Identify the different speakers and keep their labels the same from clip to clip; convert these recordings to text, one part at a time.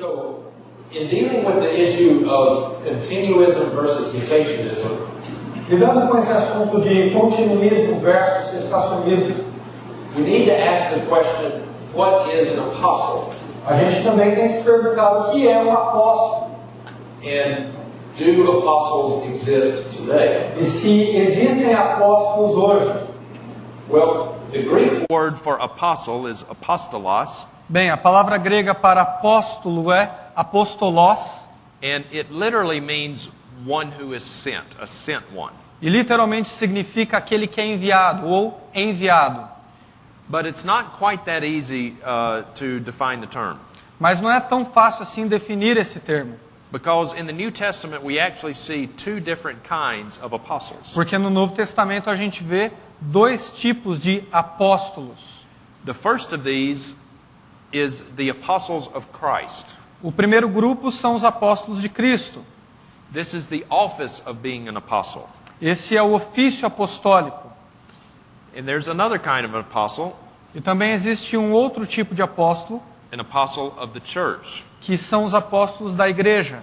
Speaker 1: So, in dealing with the issue of continuism versus cessationism,
Speaker 2: Lidando com esse assunto de continuismo versus cessacionismo,
Speaker 1: we need to ask the question, what is an apostle?
Speaker 2: a gente também tem se perguntado o que é um apóstolo
Speaker 1: And do apostles exist today?
Speaker 2: e se existem apóstolos hoje.
Speaker 1: Well, the Greek
Speaker 3: word for apostle is apostolos,
Speaker 4: Bem, a palavra grega para apóstolo é apostolos,
Speaker 3: and it literally means one who is sent, a sent one.
Speaker 4: e literalmente significa aquele que é enviado ou enviado.
Speaker 3: But it's not quite that easy to define the term.
Speaker 4: Mas não é tão fácil assim definir esse termo,
Speaker 3: Because in the New Testament we actually see two different kinds of apostles.
Speaker 4: porque no Novo Testamento a gente vê dois tipos de apóstolos.
Speaker 3: The first of these is the apostles of Christ.
Speaker 4: O primeiro grupo são os apóstolos de Cristo.
Speaker 3: This is the office of being an apostle.
Speaker 4: Esse é o ofício apostólico.
Speaker 3: And there's another kind of an apostle,
Speaker 4: E também existe um outro tipo de apóstolo,
Speaker 3: an apostle of the church.
Speaker 4: que são os apóstolos da igreja.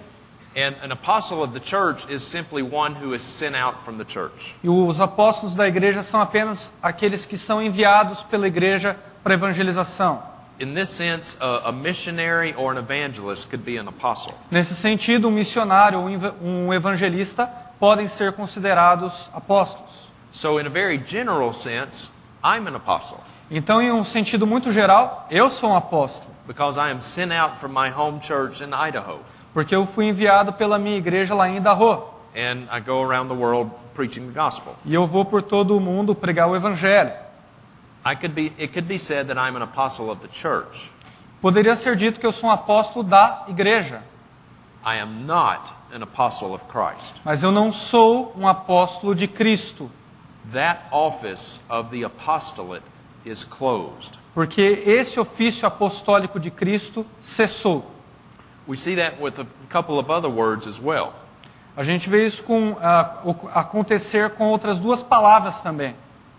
Speaker 3: And an apostle of the church is simply one who is sent out from the church.
Speaker 4: E os apóstolos da igreja são apenas aqueles que são enviados pela igreja para evangelização.
Speaker 3: In this sense, a missionary or an evangelist could be an apostle.
Speaker 4: Nesse sentido, um missionário ou um evangelista podem ser considerados apóstolos.
Speaker 3: So in a very general sense, I'm an apostle
Speaker 4: Então, em um sentido muito geral, eu sou um apóstolo,
Speaker 3: because I am sent out from my home church in Idaho.
Speaker 4: porque eu fui enviado pela minha igreja lá em Idaho.
Speaker 3: And I go around the world preaching the gospel.
Speaker 4: E eu vou por todo o mundo pregar o evangelho.
Speaker 3: It could be said that I'm an apostle of the church.
Speaker 4: Poderia ser dito que eu sou um apóstolo da igreja,
Speaker 3: I am not an apostle of Christ.
Speaker 4: mas eu não sou um apóstolo de Cristo,
Speaker 3: That office of the apostolate is closed.
Speaker 4: porque esse ofício apostólico de Cristo cessou.
Speaker 3: We see that with a couple of other words as well.
Speaker 4: A gente vê isso acontecer com outras duas palavras também.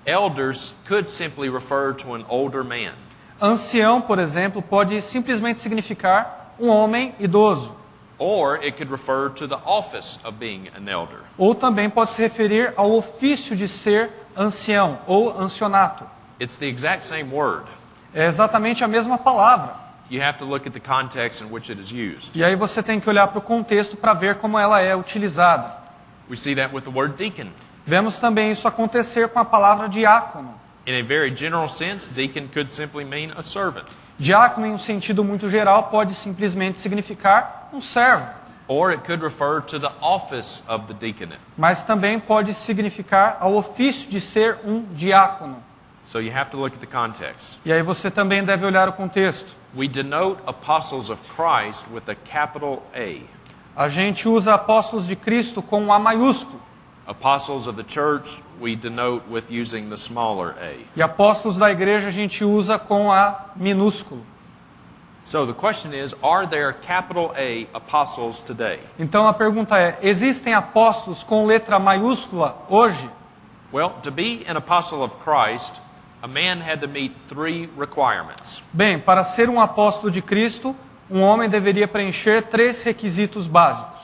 Speaker 3: Elders could simply refer to an older man.
Speaker 4: Ancião, por exemplo, pode simplesmente significar um homem idoso.
Speaker 3: Or it could refer to the office of being an elder.
Speaker 4: Ou também pode se referir ao ofício de ser ancião ou ancionato.
Speaker 3: It's the exact same word.
Speaker 4: É exatamente a mesma palavra.
Speaker 3: You have to look at the context in which it is used.
Speaker 4: E aí você tem que olhar para o contexto para ver como ela é utilizada.
Speaker 3: We see that with the word deacon.
Speaker 4: Vemos também isso acontecer com a palavra diácono.
Speaker 3: In a very general sense, deacon could simply mean a servant.
Speaker 4: Diácono, em um sentido muito geral, pode simplesmente significar um servo.
Speaker 3: Or it could refer to the office of the deaconate.
Speaker 4: Mas também pode significar ao ofício de ser um diácono.
Speaker 3: So you have to look at the context.
Speaker 4: E aí você também deve olhar o contexto.
Speaker 3: We denote apostles of Christ with a capital A.
Speaker 4: A gente usa apóstolos de Cristo com um A maiúsculo.
Speaker 3: Apostles of the church we denote with using the smaller a.
Speaker 4: E apóstolos da igreja a gente usa com A minúsculo.
Speaker 3: So the question is, are there capital A apostles today?
Speaker 4: Então a pergunta é, existem apóstolos com letra maiúscula hoje?
Speaker 3: Well, to be an apostle of Christ, a man had to meet 3 requirements.
Speaker 4: Bem, para ser um apóstolo de Cristo, um homem deveria preencher 3 requisitos básicos.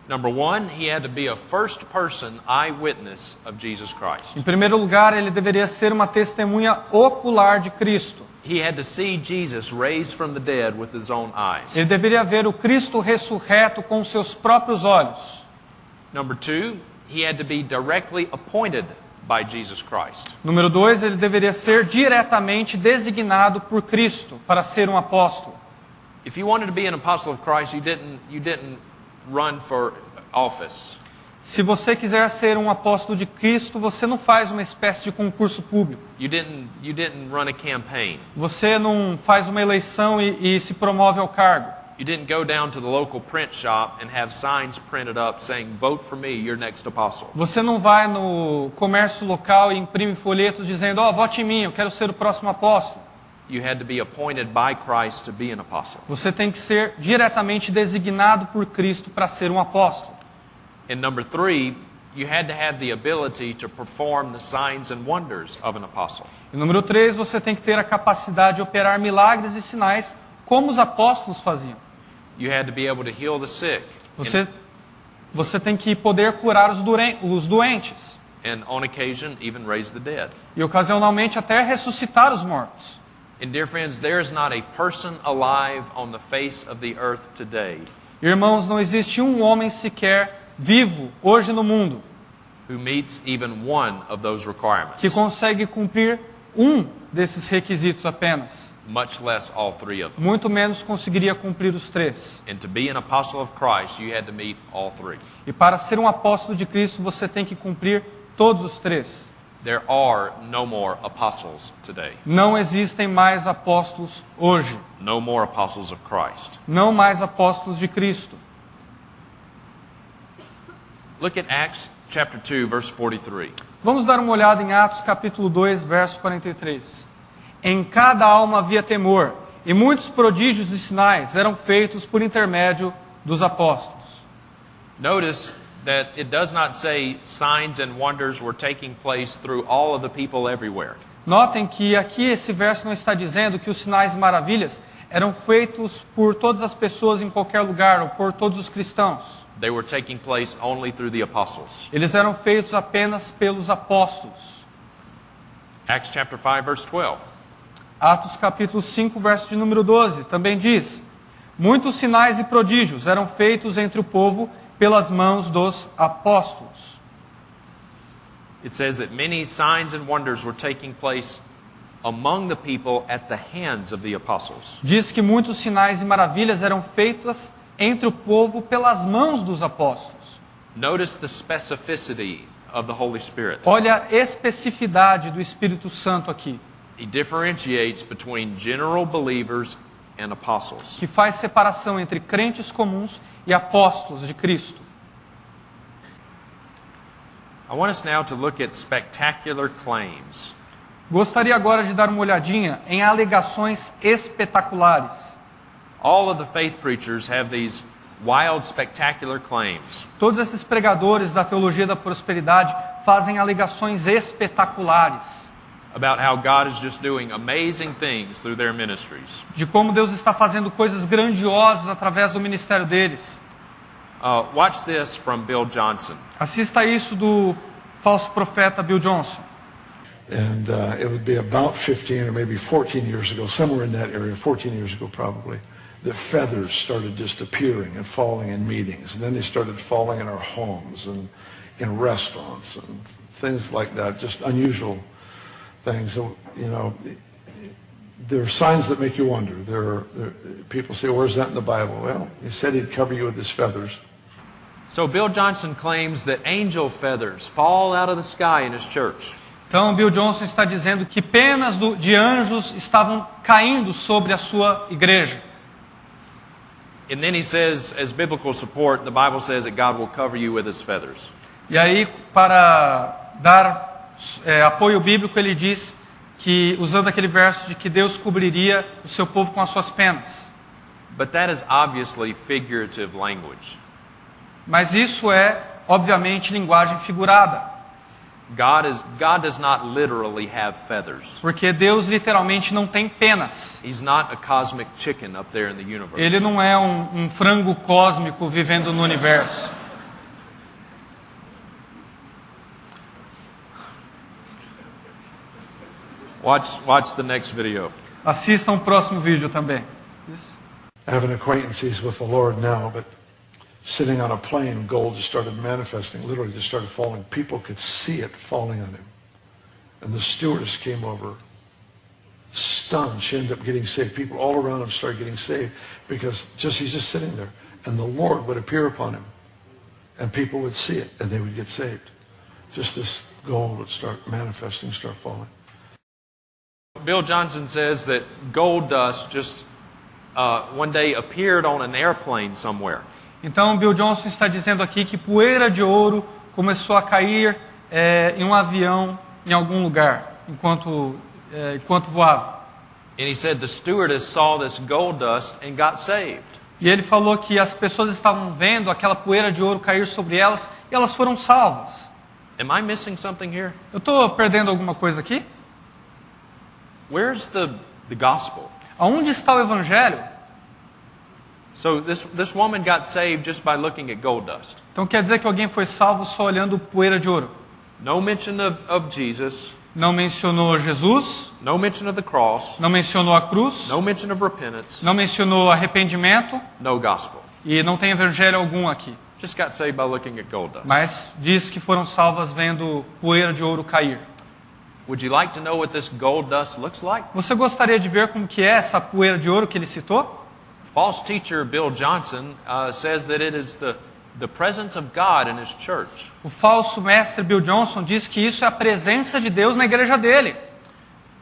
Speaker 3: Number 1, he had to be a first-person eyewitness of Jesus Christ.
Speaker 4: Em primeiro lugar, ele deveria ser uma testemunha ocular de Cristo.
Speaker 3: He had to see Jesus raised from the dead with his own eyes.
Speaker 4: Ele deveria ver o Cristo ressurreto com seus próprios olhos.
Speaker 3: Number 2, he had to be directly appointed by Jesus Christ.
Speaker 4: Número 2, ele deveria ser diretamente designado por Cristo para ser um apóstolo.
Speaker 3: If you wanted to be an apostle of Christ, you didn't run for office.
Speaker 4: Se você quiser ser um apóstolo de Cristo, você não faz uma espécie de concurso público.
Speaker 3: You didn't run a campaign.
Speaker 4: Você não faz uma eleição e se promove ao cargo.
Speaker 3: You didn't go down to the local print shop and have signs printed up saying, "Vote for me, your next apostle."
Speaker 4: Você não vai no comércio local e imprime folhetos dizendo, vote em mim, eu quero ser o próximo apóstolo.
Speaker 3: You had to be appointed by Christ to be an apostle.
Speaker 4: Você tem que ser diretamente designado por Cristo para ser um apóstolo.
Speaker 3: And number 3, you had to have the ability to perform the signs and wonders of an apostle.
Speaker 4: E número 3, você tem que ter a capacidade de operar milagres e sinais como os apóstolos faziam.
Speaker 3: You had to be able to heal the sick.
Speaker 4: Você tem que poder curar os doentes.
Speaker 3: And on occasion, even raise the dead.
Speaker 4: E ocasionalmente até ressuscitar os mortos.
Speaker 3: And dear friends, there is not a person alive on the face of the earth today
Speaker 4: Irmãos, não existe um homem sequer vivo hoje no mundo
Speaker 3: who meets even one of those requirements,
Speaker 4: que consegue cumprir um desses requisitos apenas.
Speaker 3: much less all three of them.
Speaker 4: Muito menos conseguiria cumprir os três.
Speaker 3: And to be an apostle of Christ, you had to meet all three.
Speaker 4: E para ser um apóstolo de Cristo, você tem que cumprir todos os três.
Speaker 3: There are no more apostles today.
Speaker 4: Não existem mais apóstolos hoje.
Speaker 3: No more apostles of Christ.
Speaker 4: Não mais apóstolos de Cristo.
Speaker 3: Look at Acts chapter 2, verse 43.
Speaker 4: Vamos dar uma olhada em Atos capítulo 2, verso 43. Em cada alma havia temor, e muitos prodígios e sinais eram feitos por intermédio dos apóstolos.
Speaker 3: Notice that it does not say signs and wonders were taking place through all of the people everywhere.
Speaker 4: Notem que aqui esse verso não está dizendo que os sinais e maravilhas eram feitos por todas as pessoas em qualquer lugar, ou por todos os cristãos.
Speaker 3: They were taking place only through the apostles.
Speaker 4: Eles eram feitos apenas pelos apóstolos.
Speaker 3: Acts chapter 5, verse 12.
Speaker 4: Atos capítulo 5, verso de número 12, também diz: muitos sinais e prodígios eram feitos entre o povo pelas mãos dos apóstolos.
Speaker 3: It says that many signs and wonders were taking place among the people at the hands of the apostles.
Speaker 4: Diz que muitos sinais e maravilhas eram feitos entre o povo pelas mãos dos apóstolos.
Speaker 3: Notice the specificity of the Holy Spirit.
Speaker 4: Olha a especificidade do Espírito Santo aqui,
Speaker 3: He differentiates between general believers and apostles.
Speaker 4: que faz separação entre crentes comuns e apóstolos de Cristo.
Speaker 3: I want us now to look at spectacular claims.
Speaker 4: Gostaria agora de dar uma olhadinha em alegações espetaculares.
Speaker 3: All of the faith preachers have these wild, spectacular claims.
Speaker 4: Todos esses pregadores da teologia da prosperidade fazem alegações espetaculares
Speaker 3: About how God is just doing amazing things through their ministries.
Speaker 4: de como Deus está fazendo coisas grandiosas através do ministério deles.
Speaker 3: Watch this from Bill Johnson.
Speaker 4: Assista isso do falso profeta Bill Johnson.
Speaker 5: And it would be about 15 or maybe 14 years ago, somewhere in that area, 14 years ago probably, that feathers started just appearing and falling in meetings. And then they started falling in our homes and in restaurants and things like that, just unusual things. So, you know, there are signs that make you wonder. People say, where's that in the Bible? Well, he said he'd cover you with his feathers.
Speaker 3: So Bill Johnson claims that angel feathers fall out of the sky in his church.
Speaker 4: Então Bill Johnson está dizendo que penas de anjos estavam caindo sobre a sua igreja.
Speaker 3: And then he says, as biblical support, the Bible says that God will cover you with his feathers.
Speaker 4: E aí, para dar apoio bíblico, ele diz que, usando aquele verso de que Deus cobriria o seu povo com as suas penas.
Speaker 3: But that is obviously figurative language.
Speaker 4: Mas isso é, obviamente, linguagem figurada.
Speaker 3: God does not literally have feathers.
Speaker 4: Porque Deus literalmente não tem penas.
Speaker 3: He's not a cosmic chicken up there in the universe.
Speaker 4: Ele não é um frango cósmico vivendo no universo.
Speaker 3: Watch the next video.
Speaker 4: Assistam o próximo vídeo também.
Speaker 5: Having acquaintances with the Lord now, but sitting on a plane, gold just started manifesting, literally just started falling. People could see it falling on him. And the stewardess came over, stunned. She ended up getting saved. People all around him started getting saved because he's just sitting there. And the Lord would appear upon him. And people would see it and they would get saved. Just this gold would start manifesting, start falling.
Speaker 3: Bill Johnson says that gold dust just one day appeared on an airplane somewhere.
Speaker 4: Então Bill Johnson está dizendo aqui que poeira de ouro começou a cair em um avião em algum lugar enquanto voava.
Speaker 3: And he said the stewardess saw this gold dust and got saved.
Speaker 4: E ele falou que as pessoas estavam vendo aquela poeira de ouro cair sobre elas e elas foram salvas.
Speaker 3: Am I missing something here?
Speaker 4: Eu estou perdendo alguma coisa aqui?
Speaker 3: Where's the gospel?
Speaker 4: Aonde está o evangelho?
Speaker 3: So this woman got saved just by looking at gold dust.
Speaker 4: Então quer dizer que alguém foi salvo só olhando poeira de ouro.
Speaker 3: No mention of Jesus,
Speaker 4: Não mencionou Jesus,
Speaker 3: no mention of the cross,
Speaker 4: não mencionou a cruz,
Speaker 3: no mention of repentance,
Speaker 4: não mencionou arrependimento
Speaker 3: no gospel.
Speaker 4: e não tem evangelho algum aqui.
Speaker 3: Just got saved by looking at gold dust.
Speaker 4: Mas diz que foram salvas vendo poeira de ouro cair.
Speaker 3: Would you like to know what this gold dust looks like?
Speaker 4: Você gostaria de ver como que é essa poeira de ouro que ele citou?
Speaker 3: False teacher Bill Johnson says that it is the presence of God in his church.
Speaker 4: O falso mestre Bill Johnson diz que isso é a presença de Deus na igreja dele.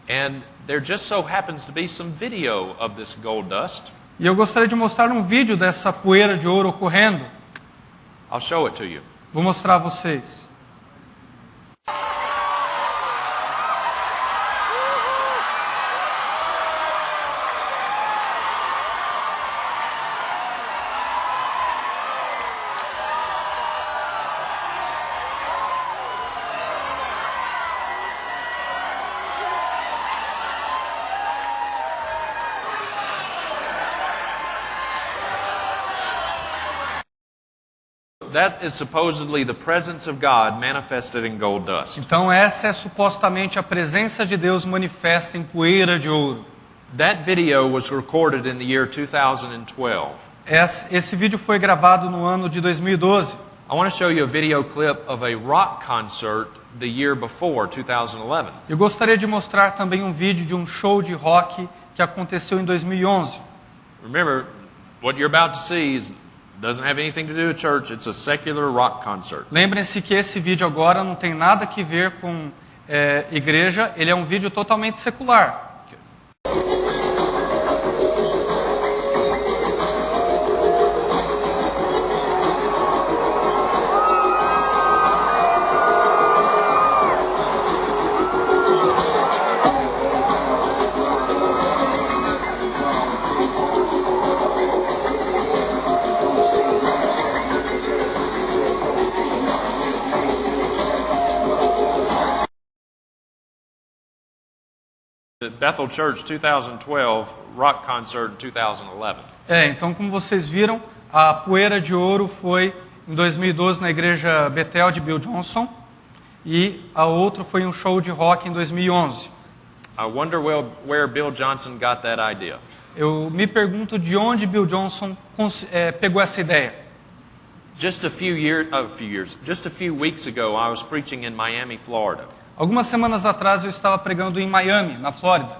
Speaker 3: And there just so happens to be some video of this gold dust.
Speaker 4: E eu gostaria de mostrar um vídeo dessa poeira de ouro ocorrendo.
Speaker 3: I'll show it to you.
Speaker 4: Vou mostrar a vocês.
Speaker 3: That is supposedly the presence of God manifested in gold dust.
Speaker 4: Então essa é supostamente a presença de Deus manifesta em poeira de ouro.
Speaker 3: That video was recorded in the year 2012.
Speaker 4: Esse vídeo foi gravado no ano de 2012.
Speaker 3: I want to show you a video clip of a rock concert the year before, 2011.
Speaker 4: Eu gostaria de mostrar também um vídeo de um show de rock que aconteceu em 2011.
Speaker 3: Remember, what you're about to see doesn't have anything to do with church. It's a secular rock concert.
Speaker 4: Lembrem-se que esse vídeo agora não tem nada a ver com igreja, ele é um vídeo totalmente secular.
Speaker 3: The Bethel Church 2012 rock concert in 2011.
Speaker 4: Então como vocês viram, a poeira de ouro foi em 2012 na igreja Bethel de Bill Johnson e a outra foi um show de rock em 2011.
Speaker 3: I wonder where Bill Johnson got that idea.
Speaker 4: Eu me pergunto de onde Bill Johnson pegou essa ideia.
Speaker 3: Just a few weeks ago, I was preaching in Miami, Florida.
Speaker 4: Algumas semanas atrás eu estava pregando em Miami, na Flórida.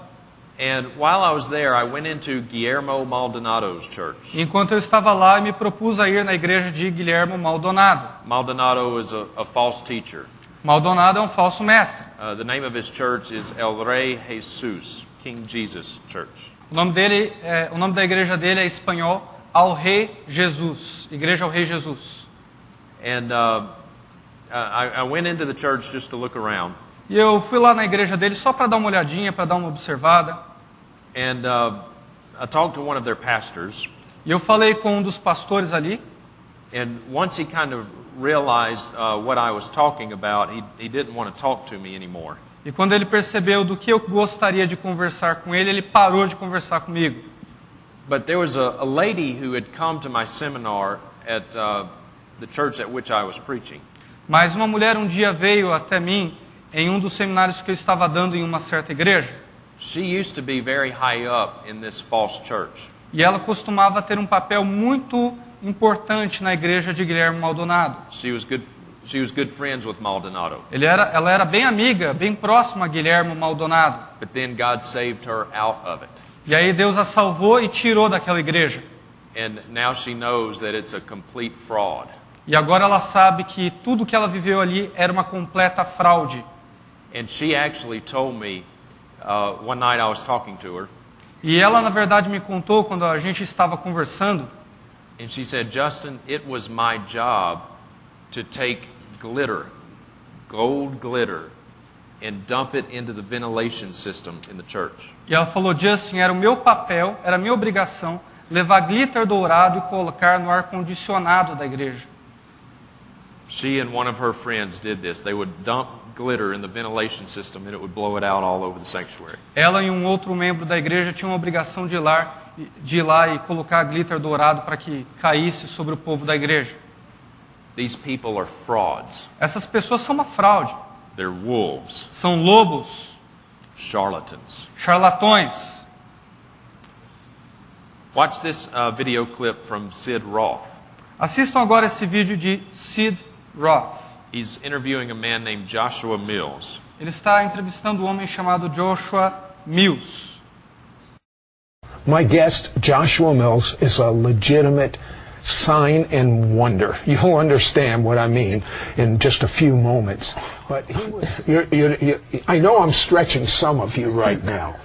Speaker 3: And while I was there, I went into Guillermo Maldonado's church.
Speaker 4: Enquanto eu estava lá, eu me propus a ir na igreja de Guilhermo Maldonado.
Speaker 3: Maldonado is a false teacher.
Speaker 4: Maldonado é um falso mestre.
Speaker 3: The name of his church is El Rey Jesus, King Jesus Church.
Speaker 4: O nome da igreja dele é espanhol, Ao Rei Jesus, Igreja ao Rei Jesus.
Speaker 3: And I went into the church just to look around.
Speaker 4: E eu fui lá na igreja dele só para dar uma olhadinha, para dar uma observada.
Speaker 3: And I talked to one of their pastors.
Speaker 4: E eu falei com um dos pastores ali.
Speaker 3: And once he kind of realized what I was talking about, he didn't want to talk to me anymore.
Speaker 4: E quando ele percebeu do que eu gostaria de conversar com ele, ele parou de conversar comigo.
Speaker 3: But there was a lady who had come to my seminar at the church at which I was preaching.
Speaker 4: Mas uma mulher um dia veio até mim em um dos seminários que eu estava dando em uma certa igreja.
Speaker 3: She used to be very high up in this false church.
Speaker 4: E ela costumava ter um papel muito importante na igreja de Guilhermo Maldonado.
Speaker 3: She was good friends with Maldonado.
Speaker 4: Ela era bem amiga, bem próxima a Guilhermo Maldonado.
Speaker 3: But then God saved her out of it.
Speaker 4: E aí Deus a salvou e tirou daquela igreja.
Speaker 3: And now she knows that it's a complete fraud.
Speaker 4: E agora ela sabe que tudo que ela viveu ali era uma completa fraude.
Speaker 3: And she actually told me one night I was talking to her.
Speaker 4: E ela na verdade me contou quando a gente estava conversando.
Speaker 3: And she said, Justin, it was my job to take glitter, gold glitter, and dump it into the ventilation system in the church.
Speaker 4: E ela falou, Justin, era o meu papel, era a minha obrigação levar glitter dourado e colocar no ar-condicionado da igreja.
Speaker 3: She and one of her friends did this. They would dump glitter in the ventilation system and it would blow it out all over the sanctuary.
Speaker 4: Ela e um outro membro da igreja tinham a obrigação de ir lá de ir lá e colocar glitter dourado para que caísse sobre o povo da igreja.
Speaker 3: These people are frauds.
Speaker 4: Essas pessoas são uma fraude.
Speaker 3: They're wolves,
Speaker 4: São lobos,
Speaker 3: charlatans.
Speaker 4: charlatões.
Speaker 3: Watch this video clip from Sid Roth.
Speaker 4: Assistam agora esse vídeo de Sid Roth.
Speaker 3: He's interviewing a man named Joshua Mills.
Speaker 4: Ele está entrevistando um homem chamado Joshua Mills.
Speaker 6: My guest, Joshua Mills, is a legitimate sign and wonder. You'll understand what I mean in just a few moments. But I know I'm stretching some of you right now.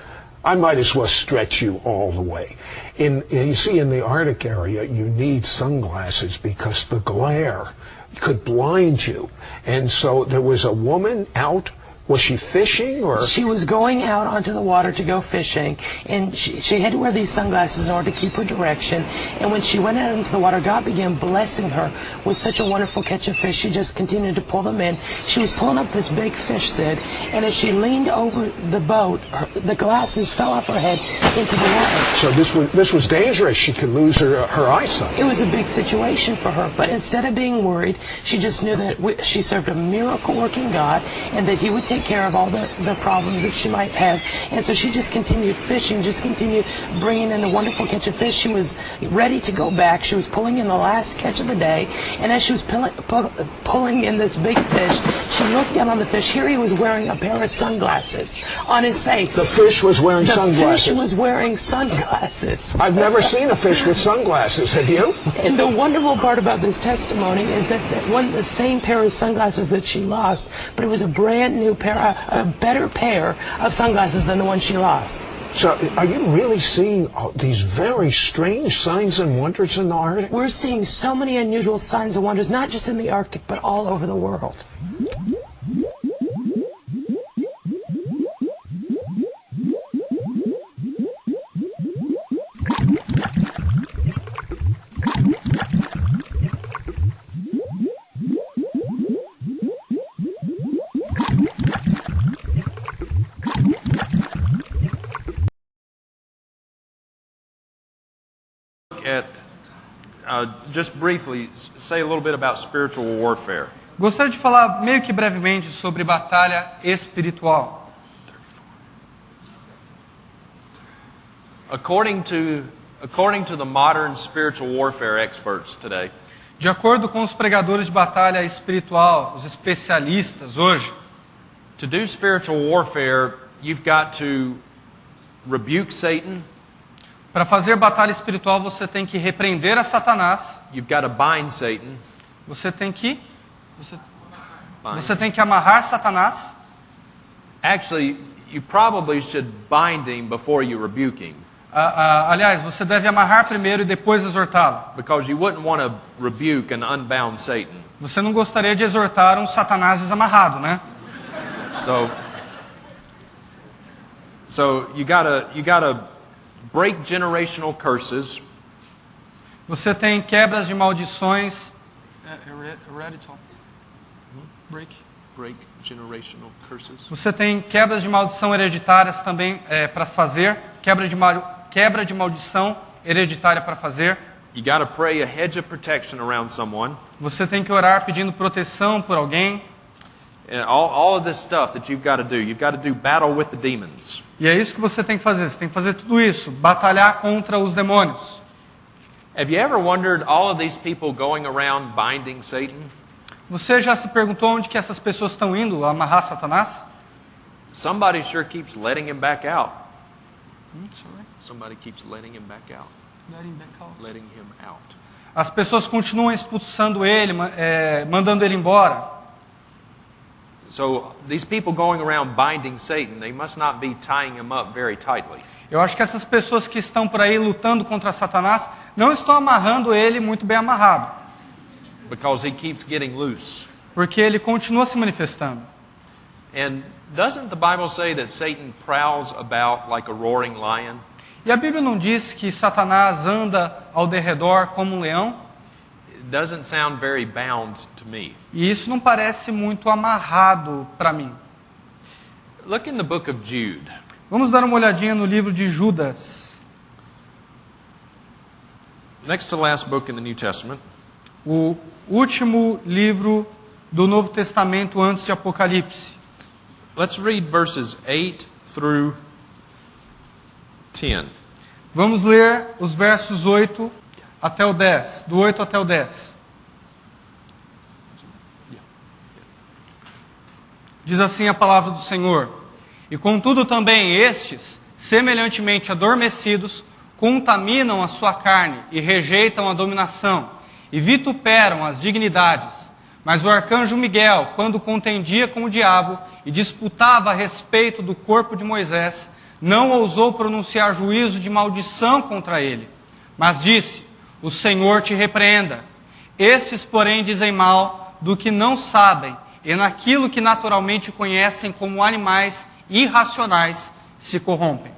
Speaker 6: I might as well stretch you all the way. You see, in the Arctic area, you need sunglasses because the glare could blind you. And so there was a woman out. Was she fishing or?
Speaker 7: She was going out onto the water to go fishing, and she had to wear these sunglasses in order to keep her direction. And when she went out into the water, God began blessing her with such a wonderful catch of fish. She just continued to pull them in. She was pulling up this big fish, Sid, and as she leaned over the boat, the glasses fell off her head into the water.
Speaker 6: So this was dangerous. She could lose her eyesight.
Speaker 7: It was a big situation for her, but instead of being worried, she just knew that she served a miracle-working God, and that He would take care of all the problems that she might have. And so she just continued fishing, just continued bringing in the wonderful catch of fish. She was ready to go back. She was pulling in the last catch of the day, and as she was pulling in this big fish, she looked down on the fish. Here he was wearing a pair of sunglasses on his face.
Speaker 6: The fish was wearing sunglasses.
Speaker 7: The fish was wearing sunglasses.
Speaker 6: I've never seen a fish with sunglasses. Have you?
Speaker 7: And the wonderful part about this testimony is that the same pair of sunglasses that she lost, but it was a brand new pair, a better pair of sunglasses than the one she lost.
Speaker 6: So are you really seeing these very strange signs and wonders in the Arctic?
Speaker 7: We're seeing so many unusual signs and wonders, not just in the Arctic, but all over the world.
Speaker 3: At just briefly say a little bit about spiritual warfare.
Speaker 4: Gostaria de falar meio que brevemente sobre batalha espiritual.
Speaker 3: According to the modern spiritual warfare experts today,
Speaker 4: De acordo com os pregadores de batalha espiritual, os especialistas hoje,
Speaker 3: to do spiritual warfare, you've got to rebuke Satan,
Speaker 4: para fazer batalha espiritual você tem que repreender a Satanás,
Speaker 3: you've got to bind Satan,
Speaker 4: você tem que amarrar Satanás.
Speaker 3: Actually, you probably should bind him before you rebuke him,
Speaker 4: Aliás, você deve amarrar primeiro e depois exortá-lo.
Speaker 3: because you wouldn't want to rebuke an unbound Satan.
Speaker 4: Você não gostaria de exortar um Satanás desamarrado, né?
Speaker 3: So you gotta break generational curses.
Speaker 4: Você tem quebras de maldições.
Speaker 3: Break generational curses.
Speaker 4: Você tem quebras de maldição hereditárias também para fazer. Quebra de maldição hereditária para fazer.
Speaker 3: You gotta pray a hedge of protection around someone.
Speaker 4: Você tem que orar pedindo proteção por alguém.
Speaker 3: And all of this stuff that you've got to do. You've got to do battle with the demons.
Speaker 4: E é isso que você tem que fazer. Você tem que fazer tudo isso. Batalhar contra os demônios.
Speaker 3: Have you ever wondered all of these people going around binding Satan?
Speaker 4: Você já se perguntou onde que essas pessoas estão indo amarrar Satanás?
Speaker 3: Somebody sure keeps letting him back out. Somebody keeps letting him back out. Letting him out.
Speaker 4: As pessoas continuam expulsando ele, mandando ele embora.
Speaker 3: So these people going around binding Satan, they must not be tying him up very tightly.
Speaker 4: Eu acho que essas pessoas que estão por aí lutando contra Satanás não estão amarrando ele muito bem amarrado,
Speaker 3: Because he keeps getting loose.
Speaker 4: porque ele continua se manifestando.
Speaker 3: And doesn't the Bible say that Satan prowls about like a roaring lion?
Speaker 4: E a Bíblia não diz que Satanás anda ao derredor como um leão?
Speaker 3: It doesn't sound very bound to me.
Speaker 4: E isso não parece muito amarrado para mim.
Speaker 3: Look in the book of Jude.
Speaker 4: Vamos dar uma olhadinha no livro de Judas.
Speaker 3: Next to last book in the New Testament
Speaker 4: O último livro do Novo Testamento antes de Apocalipse.
Speaker 3: let's read verses 8 through 10.
Speaker 4: Vamos ler os versos 8 até o 10, do 8 até o 10. Diz assim a palavra do Senhor: E contudo também estes, semelhantemente adormecidos, contaminam a sua carne e rejeitam a dominação, e vituperam as dignidades. Mas o arcanjo Miguel, quando contendia com o diabo e disputava a respeito do corpo de Moisés, não ousou pronunciar juízo de maldição contra ele, mas disse: O Senhor te repreenda. Estes, porém, dizem mal do que não sabem, e naquilo que naturalmente conhecem como animais irracionais se corrompem.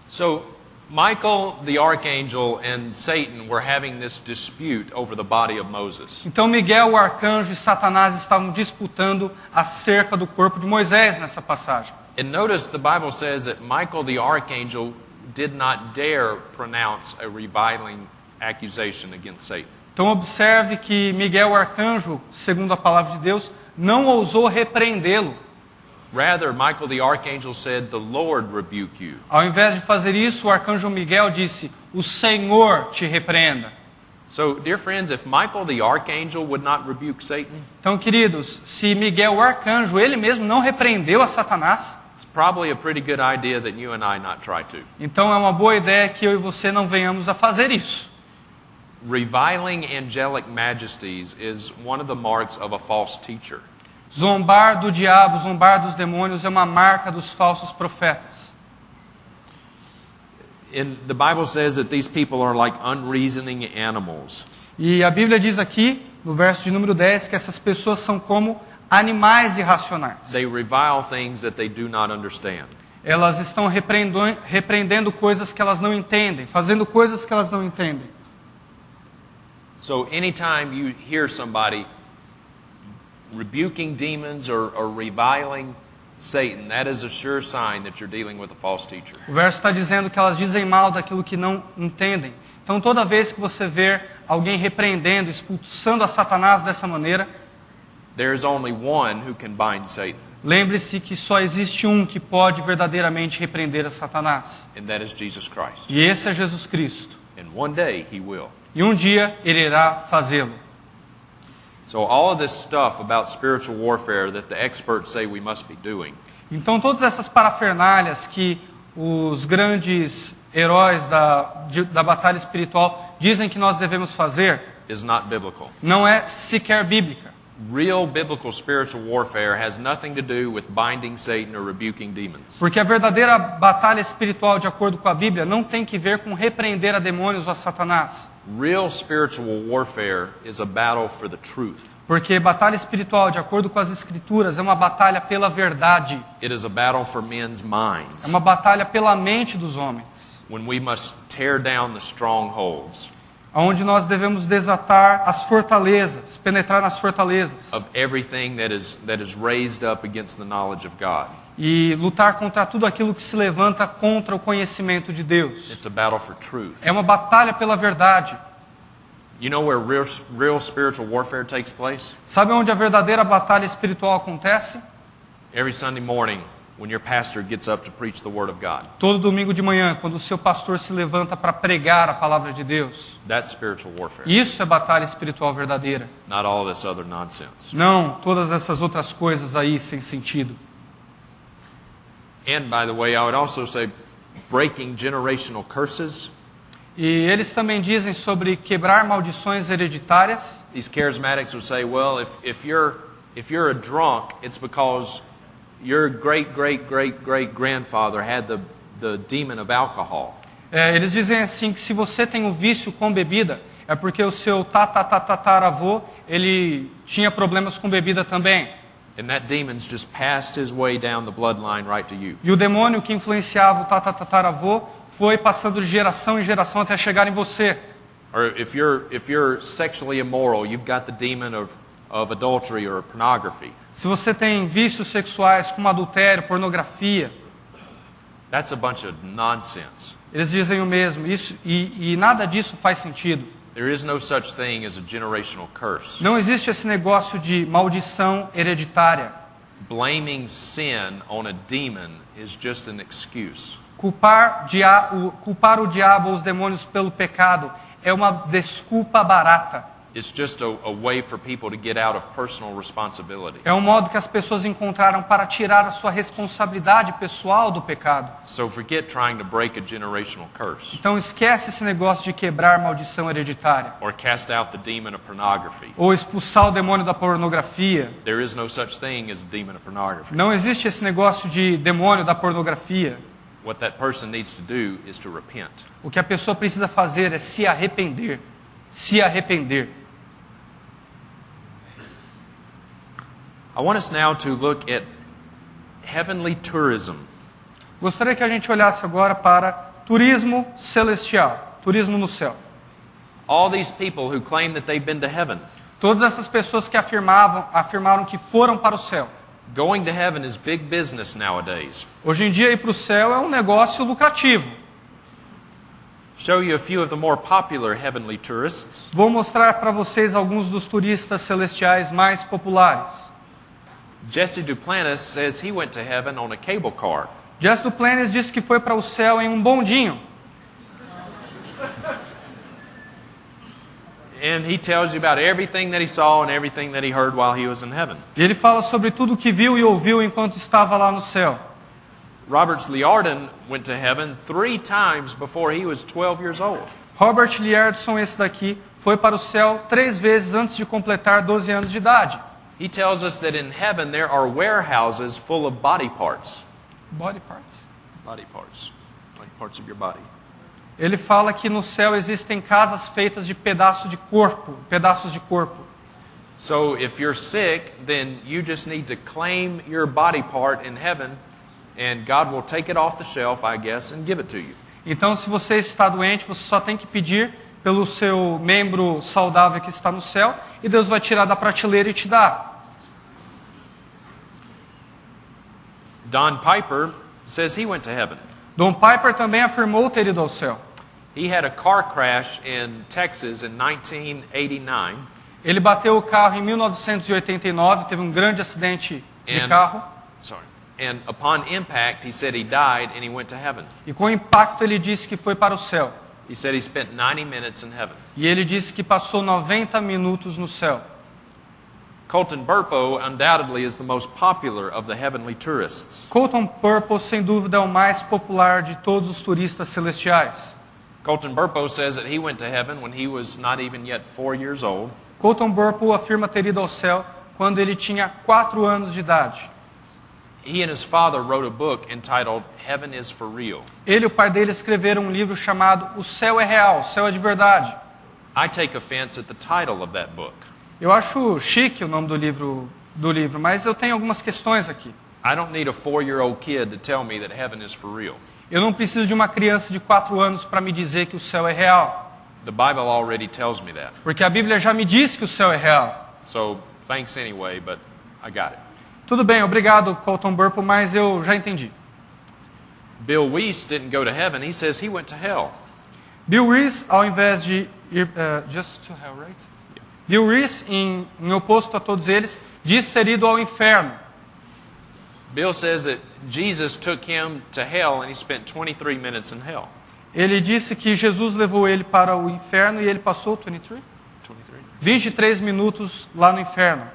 Speaker 3: So, Michael the archangel and Satan were having this dispute over the body of Moses.
Speaker 4: Então Miguel, o arcanjo, e Satanás estavam disputando acerca do corpo de Moisés nessa passagem.
Speaker 3: And notice the Bible says that Michael the archangel did not dare pronounce a reviling accusation against Satan.
Speaker 4: Então observe que Miguel, o arcanjo, segundo a palavra de Deus, não ousou repreendê-lo.
Speaker 3: Rather, Michael the archangel said, "The Lord rebuke you."
Speaker 4: Ao invés de fazer isso, o arcanjo Miguel disse: O Senhor te repreenda.
Speaker 3: So, dear friends, if Michael the archangel would not rebuke Satan,
Speaker 4: Então, queridos, se Miguel, o arcanjo, ele mesmo não repreendeu a Satanás,
Speaker 3: it's probably a pretty good idea that you and I not try to.
Speaker 4: então é uma boa ideia que eu e você não venhamos a fazer isso.
Speaker 3: Reviling angelic majesties is one of the marks of a false teacher.
Speaker 4: Zombar do diabo, zombar dos demônios é uma marca dos falsos profetas.
Speaker 3: And the Bible says that these people are like unreasoning animals.
Speaker 4: E a Bíblia diz aqui, no verso de número 10, que essas pessoas são como animais irracionais.
Speaker 3: They revile things that they do not understand.
Speaker 4: Elas estão repreendendo coisas que elas não entendem, fazendo coisas que elas não entendem.
Speaker 3: So anytime you hear somebody rebuking demons or reviling Satan, that is a sure sign that you're dealing with a false teacher.
Speaker 4: O verso está dizendo que elas dizem mal daquilo que não entendem. Então toda vez que você ver alguém repreendendo, expulsando a Satanás dessa maneira,
Speaker 3: There is only one who can bind Satan,
Speaker 4: lembre-se que só existe um que pode verdadeiramente repreender a Satanás.
Speaker 3: and that is Jesus Christ.
Speaker 4: E esse é Jesus Cristo.
Speaker 3: And one day he will.
Speaker 4: E um dia ele irá fazê-lo.
Speaker 3: So all of this stuff about spiritual warfare that the experts say we must be doing
Speaker 4: Então todas essas parafernálias que os grandes heróis da batalha espiritual dizem que nós devemos fazer,
Speaker 3: is not biblical.
Speaker 4: não é sequer bíblica.
Speaker 3: Real biblical spiritual warfare has nothing to do with binding Satan or rebuking demons.
Speaker 4: Porque a verdadeira batalha espiritual, de acordo com a Bíblia, não tem que ver com repreender a demônios ou a Satanás.
Speaker 3: Real spiritual warfare is a battle for the truth.
Speaker 4: Porque batalha espiritual, de acordo com as Escrituras, é uma batalha pela verdade.
Speaker 3: It is a battle for men's
Speaker 4: É
Speaker 3: minds,
Speaker 4: uma batalha pela mente dos homens.
Speaker 3: when we must tear down the strongholds
Speaker 4: Onde nós devemos desatar as fortalezas, penetrar nas fortalezas.
Speaker 3: of everything that is raised up against the knowledge of God.
Speaker 4: E lutar contra tudo aquilo que se levanta contra o conhecimento de Deus.
Speaker 3: It's a battle for truth.
Speaker 4: É uma batalha pela verdade.
Speaker 3: You know where real spiritual warfare takes place?
Speaker 4: Sabe onde a verdadeira batalha espiritual acontece?
Speaker 3: Every Sunday morning when your pastor gets up to preach the Word of God.
Speaker 4: Todo domingo de manhã, quando o seu pastor se levanta para pregar a palavra de Deus.
Speaker 3: That's spiritual warfare,
Speaker 4: Isso é batalha espiritual verdadeira.
Speaker 3: not all this other nonsense.
Speaker 4: Não todas essas outras coisas aí sem sentido.
Speaker 3: And by the way, I would also say breaking generational curses.
Speaker 4: E eles também dizem sobre quebrar maldições hereditárias.
Speaker 3: These charismatics would say, well, if you're a drunk, it's because your great grandfather had the demon of alcohol.
Speaker 4: Eles dizem assim que se você tem um vício com bebida, é porque o seu tataravô, ele tinha problemas com bebida também.
Speaker 3: And that demon's just passed his way down the bloodline right to you.
Speaker 4: E o demônio que influenciava o tataravô foi passando de geração em geração até chegar em você.
Speaker 3: Or if you're sexually immoral, you've got the demon of adultery or pornography.
Speaker 4: Se você tem vícios sexuais como adultério, pornografia,
Speaker 3: That's a bunch of nonsense.
Speaker 4: Eles dizem o mesmo, e nada disso faz sentido.
Speaker 3: There is no such thing as a generational curse.
Speaker 4: Não existe esse negócio de maldição hereditária.
Speaker 3: Blaming sin on a demon is just an excuse.
Speaker 4: Culpar o diabo ou os demônios pelo pecado é uma desculpa barata.
Speaker 3: It's just a way for people to get out of personal responsibility.
Speaker 4: É um modo que as pessoas encontraram para tirar a sua responsabilidade pessoal do pecado.
Speaker 3: So forget trying to break a generational curse
Speaker 4: Então esquece esse negócio de quebrar maldição hereditária.
Speaker 3: or cast out the demon of pornography.
Speaker 4: Ou expulsar o demônio da pornografia.
Speaker 3: There is no such thing as a demon of pornography.
Speaker 4: Não existe esse negócio de demônio da pornografia.
Speaker 3: What that person needs to do is to repent.
Speaker 4: O que a pessoa precisa fazer é se arrepender. Se arrepender.
Speaker 3: I want us now to look at heavenly tourism.
Speaker 4: Gostaria que a gente olhasse agora para turismo celestial, turismo no céu.
Speaker 3: All these people who claim that they've been to heaven.
Speaker 4: Todas essas pessoas que afirmaram que foram para o céu.
Speaker 3: Going to heaven is big business nowadays.
Speaker 4: Hoje em dia ir para o céu é um negócio lucrativo.
Speaker 3: Show you a few of the more popular heavenly tourists.
Speaker 4: Vou mostrar para vocês alguns dos turistas celestiais mais populares.
Speaker 3: Jesse Duplantis says he went to heaven on a cable car.
Speaker 4: Jesse Duplantis disse que foi para o céu em um bondinho.
Speaker 3: And he tells you about everything that he saw and everything that he heard while he was in heaven.
Speaker 4: E ele fala sobre tudo o que viu e ouviu enquanto estava lá no céu.
Speaker 3: Robert Liardon went to heaven 3 times before he was 12 years old.
Speaker 4: Robert Liardson, esse daqui, foi para o céu 3 vezes antes de completar 12 anos de idade.
Speaker 3: He tells us that in heaven there are warehouses full of body parts.
Speaker 4: Body parts.
Speaker 3: Body parts. Like parts of your body.
Speaker 4: Ele fala que no céu existem casas feitas de pedaços de corpo.
Speaker 3: So if you're sick, then you just need to claim your body part in heaven, and God will take it off the shelf, I guess, and give it to you.
Speaker 4: Então, se você está doente, você só tem que pedir pelo seu membro saudável que está no céu, e Deus vai tirar da prateleira e te dar.
Speaker 3: Don Piper says he went to heaven.
Speaker 4: Don Piper também afirmou ter ido ao céu.
Speaker 3: He had a car crash in Texas in 1989.
Speaker 4: Ele bateu o carro em 1989, teve um grande acidente de carro.
Speaker 3: And upon impact, he said he died and he went to heaven.
Speaker 4: E com o impacto ele disse que foi para o céu.
Speaker 3: He said he spent 90 minutes in heaven.
Speaker 4: E ele disse que passou 90 minutos no céu.
Speaker 3: Colton Burpo undoubtedly is the most popular of the heavenly tourists.
Speaker 4: Colton Burpo, sem dúvida, é o mais popular de todos os turistas celestiais.
Speaker 3: Colton Burpo says that he went to heaven when he was not even yet 4 years old.
Speaker 4: Colton Burpo afirma ter ido ao céu quando ele tinha 4 anos de idade.
Speaker 3: He and his father wrote a book entitled Heaven is for Real.
Speaker 4: Ele e o pai dele escreveram um livro chamado O Céu é Real, O Céu é de Verdade.
Speaker 3: I take offense at the title of that book.
Speaker 4: Eu acho chique o nome do livro, mas eu tenho algumas questões aqui.
Speaker 3: I don't need a 4-year-old kid to tell me that heaven is for real.
Speaker 4: Eu não preciso de uma criança de 4 anos para me dizer que o céu é real.
Speaker 3: The Bible already tells me that.
Speaker 4: Porque a Bíblia já me diz que o céu é real.
Speaker 3: So, thanks anyway, but I got it.
Speaker 4: Tudo bem, obrigado, Colton Burpo, mas eu já entendi.
Speaker 3: Bill Weiss didn't go to heaven. He says he went to hell.
Speaker 4: Bill Weiss, ao invés de ir... just to hell, right? Yeah. Bill Weiss, em oposto a todos eles, diz ter ido ao inferno.
Speaker 3: Bill says that Jesus took him to hell and he spent 23 minutes in hell.
Speaker 4: Ele disse que Jesus levou ele para o inferno e ele passou 23 minutos lá no inferno.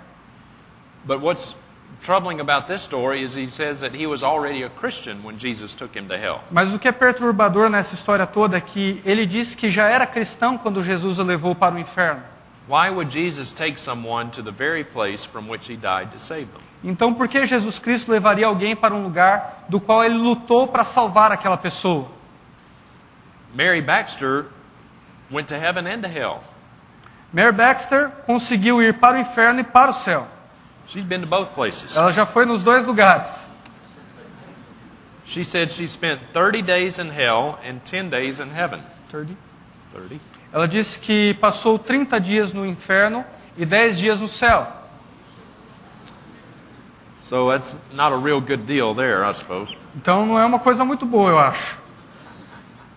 Speaker 3: But what's troubling about this story is he says that he was already a Christian when Jesus took him to hell.
Speaker 4: Mas o que é perturbador nessa história toda é que ele disse que já era cristão quando Jesus o levou para o inferno.
Speaker 3: Why would Jesus take someone to the very place from which he died to save them?
Speaker 4: Então, por que Jesus Cristo levaria alguém para um lugar do qual ele lutou para salvar aquela pessoa?
Speaker 3: Mary Baxter went to heaven and to hell.
Speaker 4: Mary Baxter conseguiu ir para o inferno e para o céu.
Speaker 3: She's been to both places.
Speaker 4: Ela já foi nos 2 lugares.
Speaker 3: She said she spent 30 days in hell and 10 days in heaven. 30.
Speaker 4: Ela disse que passou 30 dias no inferno e 10 dias no céu.
Speaker 3: So that's not a real good deal there, I suppose.
Speaker 4: Então não é uma coisa muito boa, eu acho.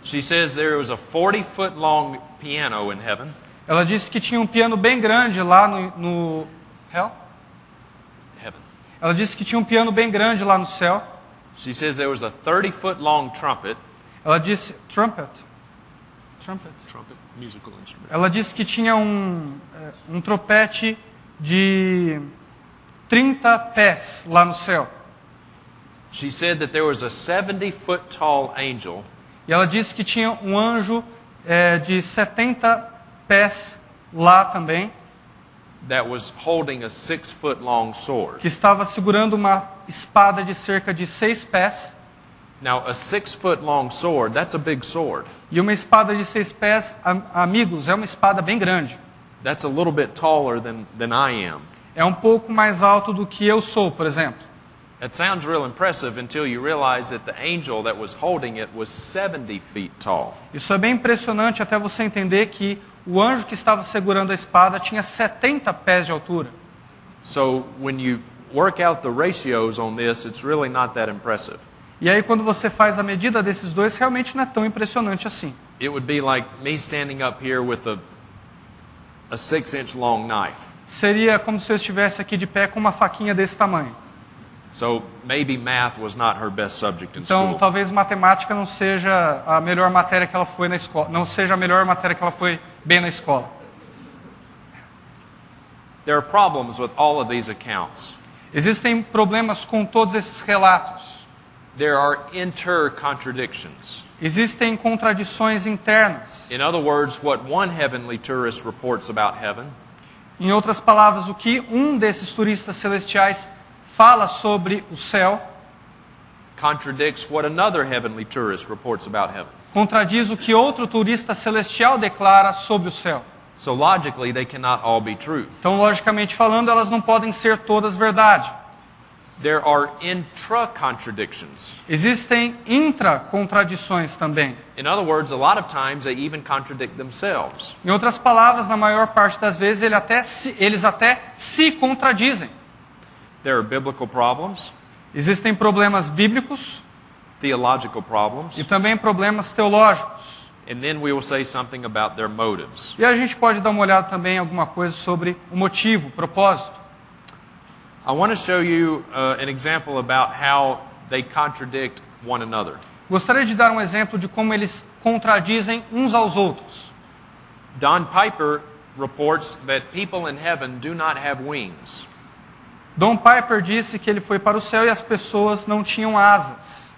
Speaker 3: She says there was a 40-foot long piano in heaven.
Speaker 4: Ela disse que tinha um piano bem grande lá no Hell?
Speaker 3: Heaven.
Speaker 4: Ela disse que tinha um piano bem grande lá no céu.
Speaker 3: She says there was a 30-foot long trumpet.
Speaker 4: Ela disse trumpet.
Speaker 3: Trumpet, musical instrument.
Speaker 4: Ela disse que tinha um trompete de 30 pés lá no céu.
Speaker 3: She said that there was a 70-foot tall angel
Speaker 4: E ela disse que tinha um anjo de 70 pés lá também,
Speaker 3: that was holding a 6-foot long sword.
Speaker 4: que estava segurando uma espada de cerca de 6 pés.
Speaker 3: Now, a 6-foot long sword, that's a big sword.
Speaker 4: E uma espada de 6 pés, amigos, é uma espada bem grande.
Speaker 3: That's a little bit taller than I am.
Speaker 4: É um pouco mais alto do que eu sou, por exemplo.
Speaker 3: That sounds real impressive until you realize that the angel that was holding it was 70 feet tall.
Speaker 4: Isso é bem impressionante até você entender que o anjo que estava segurando a espada tinha 70 pés de altura.
Speaker 3: So when you work out the ratios on this, it's really not that impressive.
Speaker 4: E aí quando você faz a medida desses dois, realmente não é tão impressionante assim.
Speaker 3: It would be like me standing up here with a 6-inch long knife.
Speaker 4: Seria como se eu estivesse aqui de pé com uma faquinha desse tamanho.
Speaker 3: So maybe math was not her best subject in
Speaker 4: Então,
Speaker 3: school.
Speaker 4: talvez matemática não seja a melhor matéria que ela foi na escola, não seja a melhor matéria que ela foi bem na escola.
Speaker 3: There are problems with all of these accounts.
Speaker 4: Existem problemas com todos esses relatos.
Speaker 3: There are inter-contradictions.
Speaker 4: Existem contradições internas.
Speaker 3: In other words, what one heavenly tourist reports about heaven
Speaker 4: Em outras palavras, o que um desses turistas celestiais fala sobre o céu
Speaker 3: contradicts what another heavenly tourist reports about heaven.
Speaker 4: contradiz o que outro turista celestial declara sobre o céu.
Speaker 3: So logically, they cannot all be true.
Speaker 4: Então, logicamente falando, elas não podem ser todas verdade.
Speaker 3: There are intra-contradictions.
Speaker 4: Existem intracontradições também.
Speaker 3: In other words, a lot of times they even contradict themselves.
Speaker 4: Em outras palavras, na maior parte das vezes, eles até se contradizem.
Speaker 3: There are biblical problems,
Speaker 4: Existem problemas bíblicos
Speaker 3: theological problems,
Speaker 4: e também problemas teológicos.
Speaker 3: and then we will say something about their motives.
Speaker 4: E a gente pode dar uma olhada também em alguma coisa sobre o motivo, o propósito.
Speaker 3: I want to show you an example about how they contradict one another.
Speaker 4: Gostaria de dar um exemplo de como eles contradizem uns aos outros.
Speaker 3: Don Piper reports that people in heaven do not have wings.
Speaker 4: Don Piper disse que ele foi para o céu e as pessoas não tinham asas.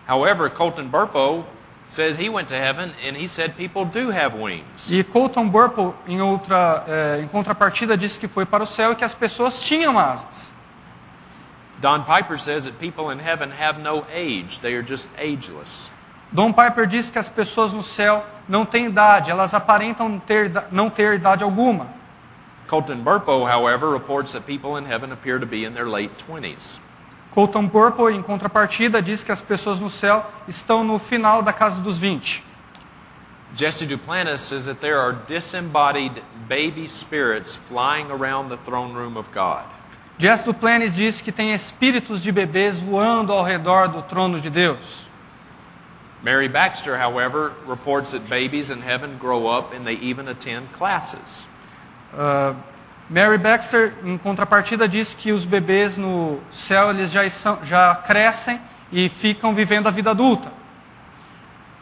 Speaker 3: However, Colton Burpo says he went to heaven and he said people do have wings.
Speaker 4: E Colton Burpo, em contrapartida, disse que foi para o céu e que as pessoas tinham asas.
Speaker 3: Don Piper says that people in heaven have no age, they are just ageless.
Speaker 4: Don Piper disse que as pessoas no céu não têm idade, elas aparentam não ter idade alguma.
Speaker 3: Colton Burpo, however, reports that people in heaven appear to be in their late 20s.
Speaker 4: Colton Burpo, em contrapartida, diz que as pessoas no céu estão no final da casa dos 20.
Speaker 3: Jesse Duplantis says that there are disembodied baby spirits flying around the throne room of God.
Speaker 4: Jesse Duplantis diz que tem espíritos de bebês voando ao redor do trono de Deus.
Speaker 3: Mary Baxter, however, reports that babies in heaven grow up and they even attend classes.
Speaker 4: Mary Baxter, em contrapartida, diz que os bebês no céu eles já crescem e ficam vivendo a vida adulta.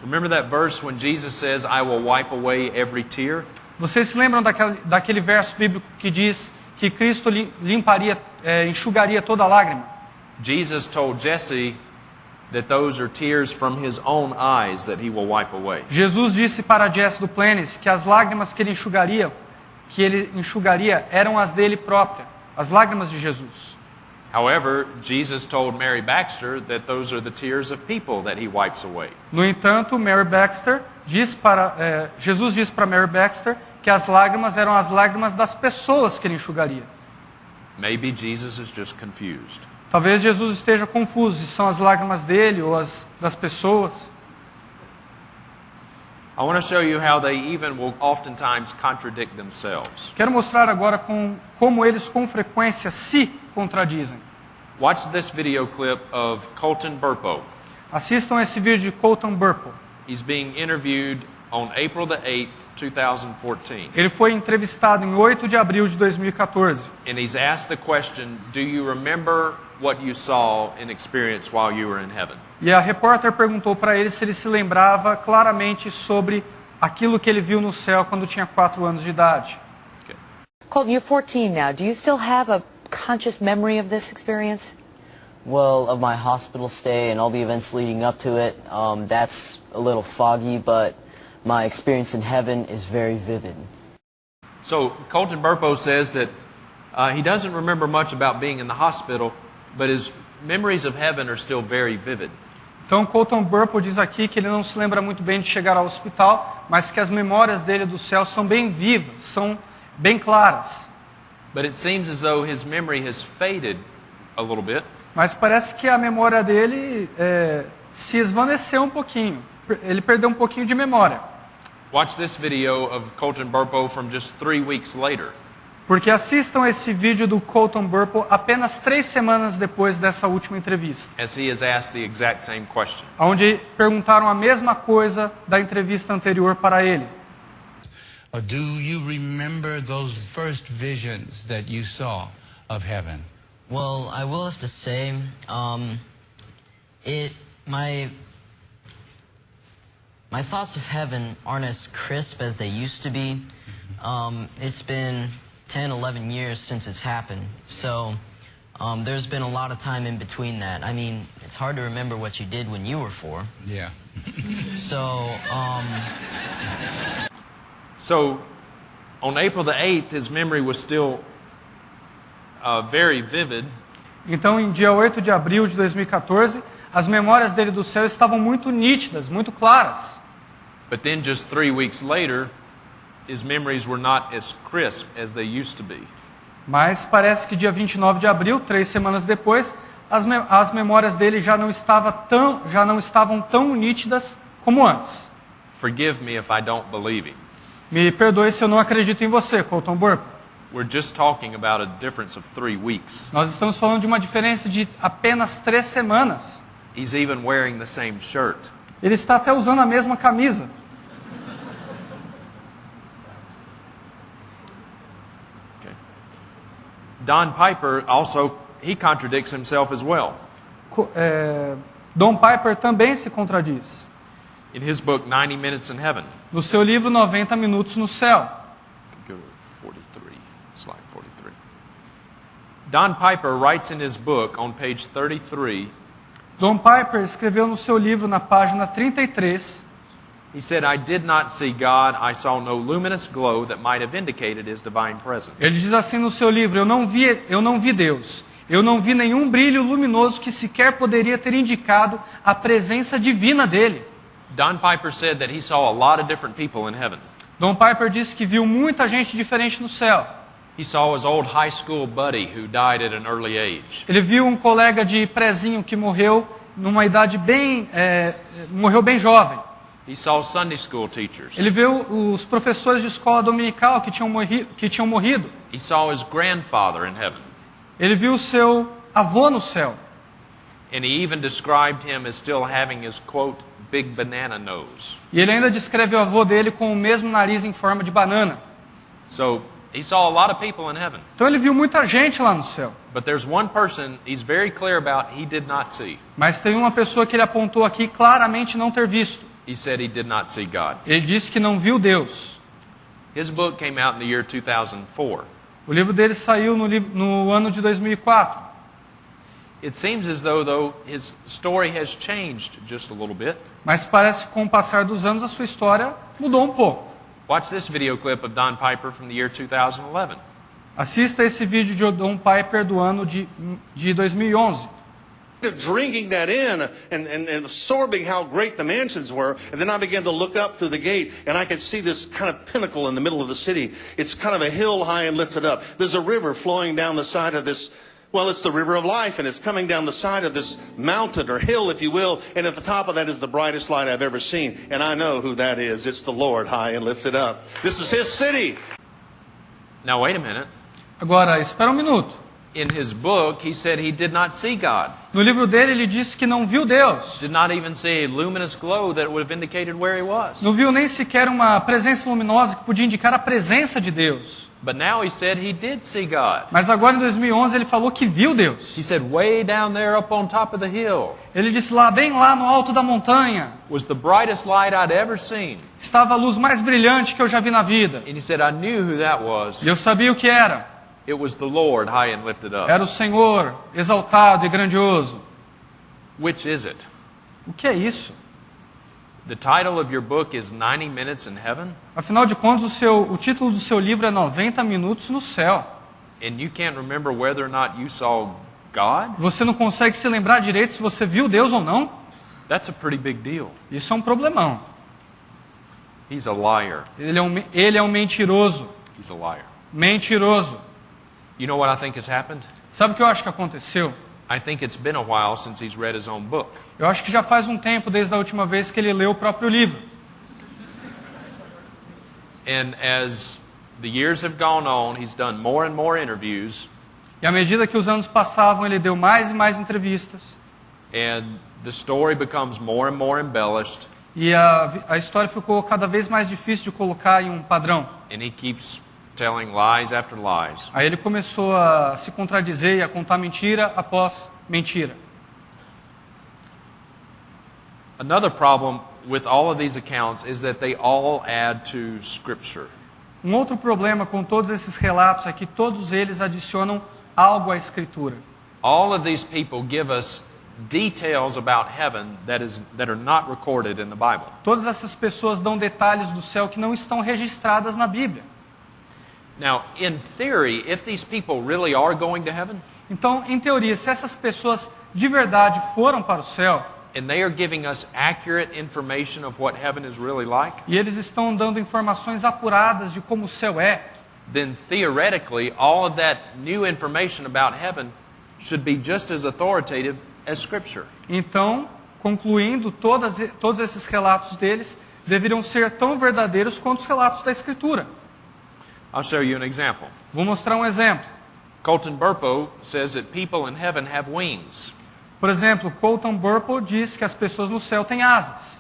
Speaker 3: Remember that verse when Jesus says, I will wipe away every tear?
Speaker 4: Vocês se lembram daquele verso bíblico que diz que Cristo enxugaria toda lágrima?
Speaker 3: Jesus told Jesse that those are tears from his own eyes that he will wipe away.
Speaker 4: Jesus disse para Jesse Duplantis que as lágrimas que ele enxugaria eram as dele própria, as lágrimas de Jesus.
Speaker 3: However, Jesus told Mary Baxter that those are the tears of people that he wipes away.
Speaker 4: No entanto, Jesus disse para Mary Baxter que as lágrimas eram as lágrimas das pessoas que ele enxugaria.
Speaker 3: Maybe Jesus is just confused.
Speaker 4: Talvez Jesus esteja confuso se são as lágrimas dele ou as das pessoas.
Speaker 3: I want to show you how they even will oftentimes contradict themselves.
Speaker 4: Quero mostrar agora como eles com frequência se contradizem.
Speaker 3: Watch this video clip of Colton Burpo.
Speaker 4: Assistam esse vídeo de Colton Burpo.
Speaker 3: He's being interviewed on April the 8th, 2014.
Speaker 4: Ele foi entrevistado em 8 de abril de 2014.
Speaker 3: And he's asked the question, do you remember what you saw and experienced while you were in heaven?
Speaker 4: E a repórter perguntou para ele se ele se lembrava claramente sobre aquilo que ele viu no céu quando tinha 4 anos de idade.
Speaker 3: Okay.
Speaker 8: Colton, you're 14 now. Do you still have a conscious memory of this experience?
Speaker 9: Well, of my hospital stay and all the events leading up to it, that's a little foggy, but my experience in heaven is very vivid.
Speaker 3: So Colton Burpo says that he doesn't remember much about being in the hospital, but his memories of heaven are still very vivid.
Speaker 4: Então Colton Burpo diz aqui que ele não se lembra muito bem de chegar ao hospital, mas que as memórias dele do céu são bem vivas, são bem claras.
Speaker 3: But it seems as though his memory has faded a little bit.
Speaker 4: Mas parece que a memória dele se esvaneceu um pouquinho. Ele perdeu um pouquinho de memória.
Speaker 3: Watch this video of Colton Burpo from just 3 weeks later.
Speaker 4: Porque assistam esse vídeo do Colton Burpo apenas 3 semanas depois dessa última entrevista.
Speaker 3: As he has asked the exact same question.
Speaker 4: Onde perguntaram a mesma coisa da entrevista anterior para ele.
Speaker 10: Do you remember those first visions that you saw of heaven?
Speaker 9: Well, I will have to say, my thoughts of heaven aren't as crisp as they used to be. It's been 10, 11 years since it's happened. So there's been a lot of time in between that. I mean, it's hard to remember what you did when you were 4.
Speaker 10: Yeah.
Speaker 3: So on April the 8th, his memory was still very vivid.
Speaker 4: Então, em dia 8 de abril de 2014, as memórias dele do céu estavam muito nítidas, muito claras.
Speaker 3: But then just 3 weeks later, his memories were not as crisp as they used to be.
Speaker 4: Mas parece que dia 29 de abril, 3 semanas depois, as memórias dele já não estavam tão nítidas como antes.
Speaker 3: Forgive me if I don't believe him.
Speaker 4: Me perdoe se eu não acredito em você, Colton Burpo.
Speaker 3: We're just talking about a difference of 3 weeks.
Speaker 4: Nós estamos falando de uma diferença de apenas 3 semanas.
Speaker 3: He's even wearing the same shirt.
Speaker 4: Ele está até usando a mesma camisa.
Speaker 3: Okay. Don Piper also, he contradicts himself as well.
Speaker 4: Don Piper também se contradiz.
Speaker 3: In his book 90 Minutes in Heaven.
Speaker 4: No seu livro 90 Minutos no Céu.
Speaker 3: Go to 43, slide 43. Don Piper writes in his book on page 33.
Speaker 4: Don Piper escreveu no seu livro na página 33.
Speaker 3: He said, I did not see God, I saw no luminous glow that might have indicated his divine presence.
Speaker 4: Ele diz assim no seu livro, eu não vi Deus. Eu não vi nenhum brilho luminoso que sequer poderia ter indicado a presença divina dele.
Speaker 3: Don Piper said that he saw a lot of different people in heaven.
Speaker 4: Don Piper disse que viu muita gente diferente no céu.
Speaker 3: He saw his old high school buddy who died at an early age.
Speaker 4: Ele viu um colega de prezinho que morreu numa idade morreu bem jovem.
Speaker 3: He saw Sunday school teachers.
Speaker 4: Ele viu os professores de escola dominical que tinham morrido.
Speaker 3: He saw his grandfather in heaven.
Speaker 4: Ele viu o seu avô no céu.
Speaker 3: And he even described him as still having his, quote, big banana nose.
Speaker 4: E ele ainda descreve o avô dele com o mesmo nariz em forma de banana.
Speaker 3: So he saw a lot of people in heaven.
Speaker 4: Então ele viu muita gente lá no céu.
Speaker 3: But there's one person he's very clear about he did not see.
Speaker 4: Mas tem uma pessoa que ele apontou aqui claramente não ter visto.
Speaker 3: He said he did not see God.
Speaker 4: Ele disse que não viu Deus.
Speaker 3: His book came out in the year 2004.
Speaker 4: O livro dele saiu no ano de 2004.
Speaker 3: It seems as though his story has changed just a little bit.
Speaker 4: Mas parece que com o passar dos anos a sua história mudou um pouco.
Speaker 3: Watch this video clip of Don Piper from the year 2011.
Speaker 4: Assista esse vídeo de Don Piper do ano de 2011.
Speaker 11: Drinking that in and absorbing how great the mansions were, and then I began to look up through the gate, and I could see this kind of pinnacle in the middle of the city. It's kind of a hill high and lifted up. There's a river flowing down the side of this. Well, it's the river of life, and it's coming down the side of this mountain or hill, if you will, and at the top of that is the brightest light I've ever seen, and I know who that is. It's the Lord high and lifted up. This is His city.
Speaker 3: Now wait a minute.
Speaker 4: Agora, espera um minuto.
Speaker 3: In his book, he said he did not see God.
Speaker 4: No livro dele, ele disse que não viu Deus.
Speaker 3: Did not even see a luminous glow that would have indicated where he was.
Speaker 4: Não viu nem sequer uma presença luminosa que podia indicar a presença de Deus.
Speaker 3: But now he said he did see God.
Speaker 4: Mas agora em 2011 ele falou que viu Deus.
Speaker 3: He said way down there up on top of the hill
Speaker 4: Ele disse lá, bem lá no alto da montanha,
Speaker 3: was the brightest light I'd ever seen.
Speaker 4: estava a luz mais brilhante que eu já vi na vida.
Speaker 3: And he said I knew who that was.
Speaker 4: E eu sabia o que era.
Speaker 3: It was the Lord high and lifted up.
Speaker 4: Era o Senhor exaltado e grandioso.
Speaker 3: Which is it?
Speaker 4: O que é isso?
Speaker 3: The title of your book is 90 Minutes in Heaven,
Speaker 4: Afinal de contas, o título do seu livro é 90 Minutos no Céu.
Speaker 3: and you can't remember whether or not you saw God?
Speaker 4: Você não consegue se lembrar direito se você viu Deus ou não?
Speaker 3: That's a pretty big deal.
Speaker 4: Isso é um problemão.
Speaker 3: He's a liar.
Speaker 4: Ele é um mentiroso.
Speaker 3: He's a liar.
Speaker 4: Mentiroso.
Speaker 3: You know what I think has happened?
Speaker 4: Sabe o que eu acho que aconteceu?
Speaker 3: I think it's been a while since he's read his own book.
Speaker 4: Eu acho que já faz um tempo desde a última vez que ele leu o próprio livro.
Speaker 3: And as the years have gone on, he's done more and more interviews,
Speaker 4: E à medida que os anos passavam, ele deu mais e mais entrevistas.
Speaker 3: and the story becomes more and more embellished,
Speaker 4: E a história ficou cada vez mais difícil de colocar em um padrão.
Speaker 3: and he keeps telling lies after lies.
Speaker 4: Aí ele começou a se contradizer e a contar mentira após mentira.
Speaker 3: Another problem with all of these accounts is that they all add to Scripture.
Speaker 4: Um outro problema com todos esses relatos é que todos eles adicionam algo à Escritura.
Speaker 3: All of these people give us details about heaven that are not recorded in the Bible.
Speaker 4: Todas essas pessoas dão detalhes do céu que não estão registradas na Bíblia.
Speaker 3: Now, in theory, if these people really are going to heaven,
Speaker 4: Então, em teoria, se essas pessoas de verdade foram para o céu,
Speaker 3: and they are giving us accurate information of what heaven is really like,
Speaker 4: e eles estão dando informações apuradas de como o céu é,
Speaker 3: then theoretically, all of that new information about heaven should be just as authoritative as Scripture.
Speaker 4: então, concluindo, todos esses relatos deles deveriam ser tão verdadeiros quanto os relatos da Escritura.
Speaker 3: I'll show you an example.
Speaker 4: Vou mostrar um exemplo.
Speaker 3: Colton Burpo says that people in heaven have wings.
Speaker 4: Por exemplo, Colton Burpo diz que as pessoas no céu têm asas.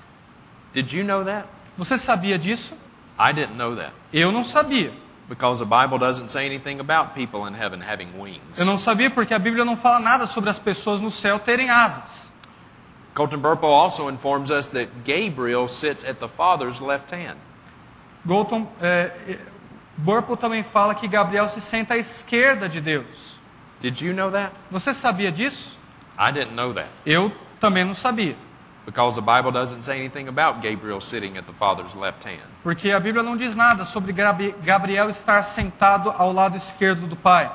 Speaker 3: Did you know that?
Speaker 4: Você sabia disso?
Speaker 3: I didn't know that.
Speaker 4: Eu não sabia.
Speaker 3: Because the Bible doesn't say anything about people in heaven having wings.
Speaker 4: Eu não sabia porque a Bíblia não fala nada sobre as pessoas no céu terem asas.
Speaker 3: Colton Burpo also informs us that Gabriel sits at the Father's left hand.
Speaker 4: Burpo também fala que Gabriel se senta à esquerda de Deus.
Speaker 3: Did you know that?
Speaker 4: Você sabia disso?
Speaker 3: I didn't know that.
Speaker 4: Eu também não sabia.
Speaker 3: Because the Bible doesn't say anything about Gabriel sitting at the Father's left hand.
Speaker 4: Porque a Bíblia não diz nada sobre Gabriel estar sentado ao lado esquerdo do Pai.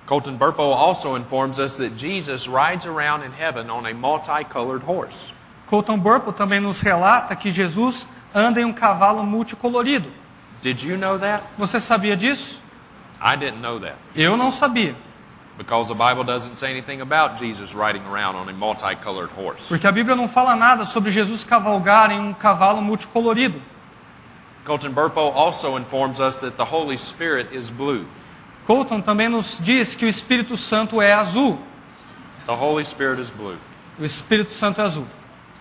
Speaker 3: Colton Burpo also informs us that Jesus rides around in heaven on a multicolored horse.
Speaker 4: Colton Burpo também nos relata que Jesus anda em um cavalo multicolorido.
Speaker 3: Did you know that?
Speaker 4: Você sabia disso?
Speaker 3: I didn't know that.
Speaker 4: Eu não sabia.
Speaker 3: Because the Bible doesn't say anything about Jesus riding around on a multicolored horse.
Speaker 4: Porque a Bíblia não fala nada sobre Jesus cavalgar em um cavalo multicolorido.
Speaker 3: Colton Burpo also informs us that the Holy Spirit is blue.
Speaker 4: Colton também nos diz que o Espírito Santo é azul.
Speaker 3: The Holy Spirit is blue.
Speaker 4: O Espírito Santo é azul.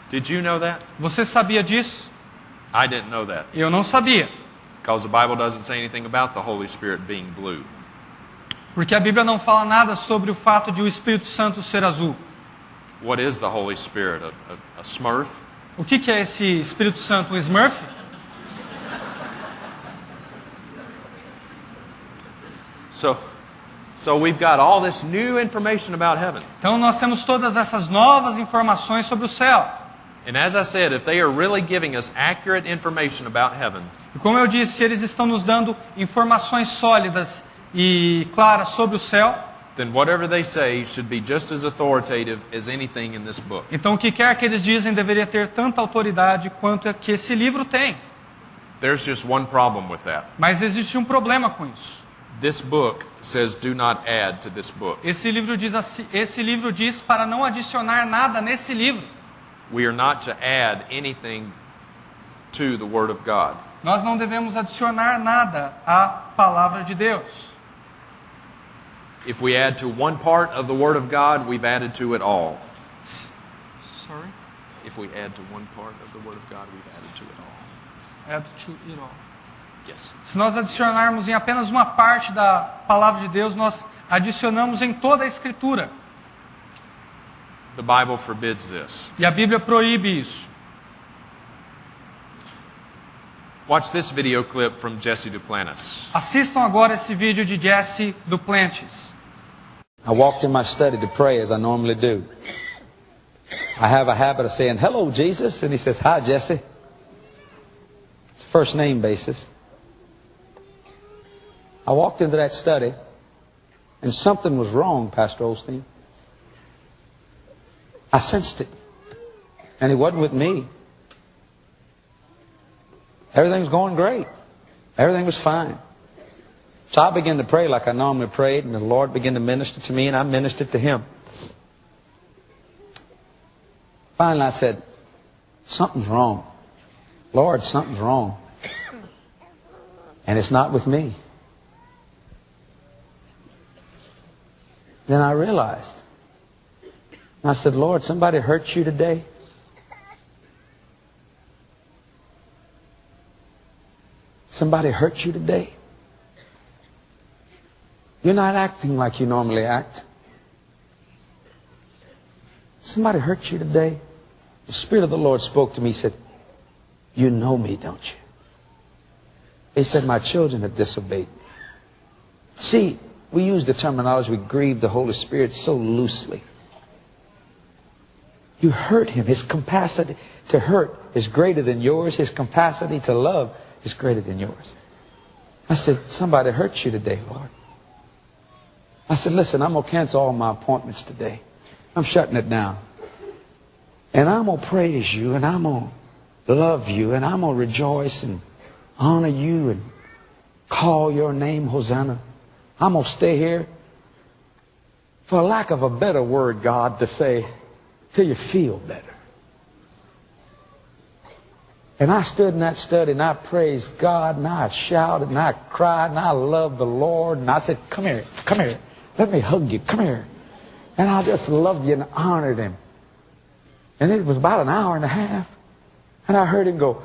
Speaker 3: Did you know that?
Speaker 4: Você sabia disso?
Speaker 3: I didn't know that.
Speaker 4: Eu não sabia.
Speaker 3: Because the Bible doesn't say anything about the Holy Spirit being blue.
Speaker 4: Porque a Bíblia não fala nada sobre o fato de o Espírito Santo ser azul.
Speaker 3: What is the Holy Spirit? A Smurf?
Speaker 4: O que é esse Espírito Santo? Um Smurf?
Speaker 3: So we've got all this new information about heaven.
Speaker 4: Então nós temos todas essas novas informações sobre o céu.
Speaker 3: And as I said, if they are really giving us accurate information about heaven,
Speaker 4: E como eu disse, eles estão nos dando informações sólidas e claras sobre o céu,
Speaker 3: then whatever they say should be just as authoritative as anything in this book.
Speaker 4: então o que quer que eles dizem deveria ter tanta autoridade quanto é que esse livro tem.
Speaker 3: There's just one problem with that.
Speaker 4: Mas existe um problema com isso.
Speaker 3: This book says do not add to this book.
Speaker 4: Esse livro diz para não adicionar nada nesse livro.
Speaker 3: We are not to add anything to the Word of God.
Speaker 4: Nós não devemos adicionar nada à palavra de Deus.
Speaker 3: If we add to one part of the Word of God, we've added to it all.
Speaker 4: Sorry?
Speaker 3: If we add to one part of the Word of God, we've added to it all.
Speaker 4: Add to it all.
Speaker 3: Yes.
Speaker 4: Se nós adicionarmos em apenas uma parte da palavra de Deus, nós adicionamos em toda a Escritura.
Speaker 3: The Bible forbids this.
Speaker 4: E a Bíblia proíbe isso.
Speaker 3: Watch this video clip from Jesse Duplantis.
Speaker 4: Assistam agora esse vídeo de Jesse Duplantis.
Speaker 12: I walked in my study to pray as I normally do. I have a habit of saying, "Hello, Jesus," and he says, "Hi, Jesse." It's a first name basis. I walked into that study, and something was wrong, Pastor Osteen. I sensed it. And he wasn't with me. Everything was going great. Everything was fine. So I began to pray like I normally prayed, and the Lord began to minister to me, and I ministered to him. Finally, I said, "Something's wrong. Lord, something's wrong. And it's not with me." Then I realized. And I said, "Lord, somebody hurt you today?" Somebody hurt you today? You're not acting like you normally act. Somebody hurt you today? The Spirit of the Lord spoke to me. He said, "You know me, don't you?" He said, "My children have disobeyed me." See, we use the terminology, we grieve the Holy Spirit so loosely. You hurt him. His capacity to hurt is greater than yours. His capacity to love is greater than yours. I said, "Somebody hurt you today, Lord." I said, "Listen, I'm going to cancel all my appointments today. I'm shutting it down. And I'm going to praise you, and I'm going to love you, and I'm going to rejoice and honor you and call your name Hosanna. I'm going to stay here, for lack of a better word, God, to say, till you feel better." And I stood in that study and I praised God and I shouted and I cried and I loved the Lord. And I said, "Come here, come here. Let me hug you. Come here." And I just loved you and honored him. And it was about an hour and a half. And I heard him go,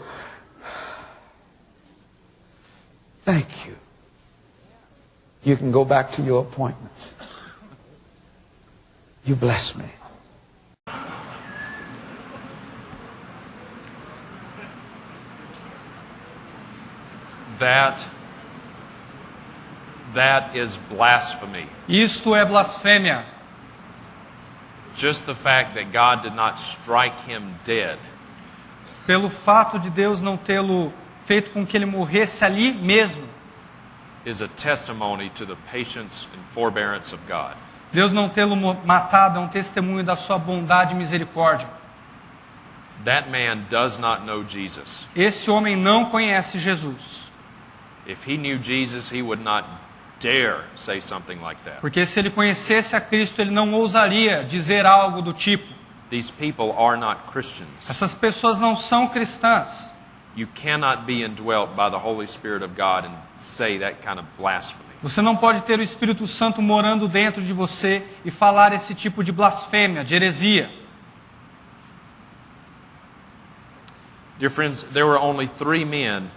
Speaker 12: "Thank you. You can go back to your appointments. You bless me."
Speaker 3: That is blasphemy.
Speaker 4: Isto é blasfêmia.
Speaker 3: Just the fact that God did not strike him dead
Speaker 4: Pelo fato de Deus não tê-lo feito com que ele morresse ali mesmo.
Speaker 3: is a testimony to the patience and forbearance of God.
Speaker 4: Deus não tê-lo matado é um testemunho da sua bondade e misericórdia.
Speaker 3: That man does not know Jesus.
Speaker 4: Esse homem não conhece Jesus.
Speaker 3: If he knew Jesus, he would not dare say something like that.
Speaker 4: Porque se ele conhecesse a Cristo, ele não ousaria dizer algo do tipo.
Speaker 3: These people are not Christians.
Speaker 4: Essas pessoas não são cristãs.
Speaker 3: You cannot be indwelt by the Holy Spirit of God and say that kind of blasphemy.
Speaker 4: Você não pode ter o Espírito Santo morando dentro de você e falar esse tipo de blasfêmia, de heresia.
Speaker 3: Dear friends, there were only 3 men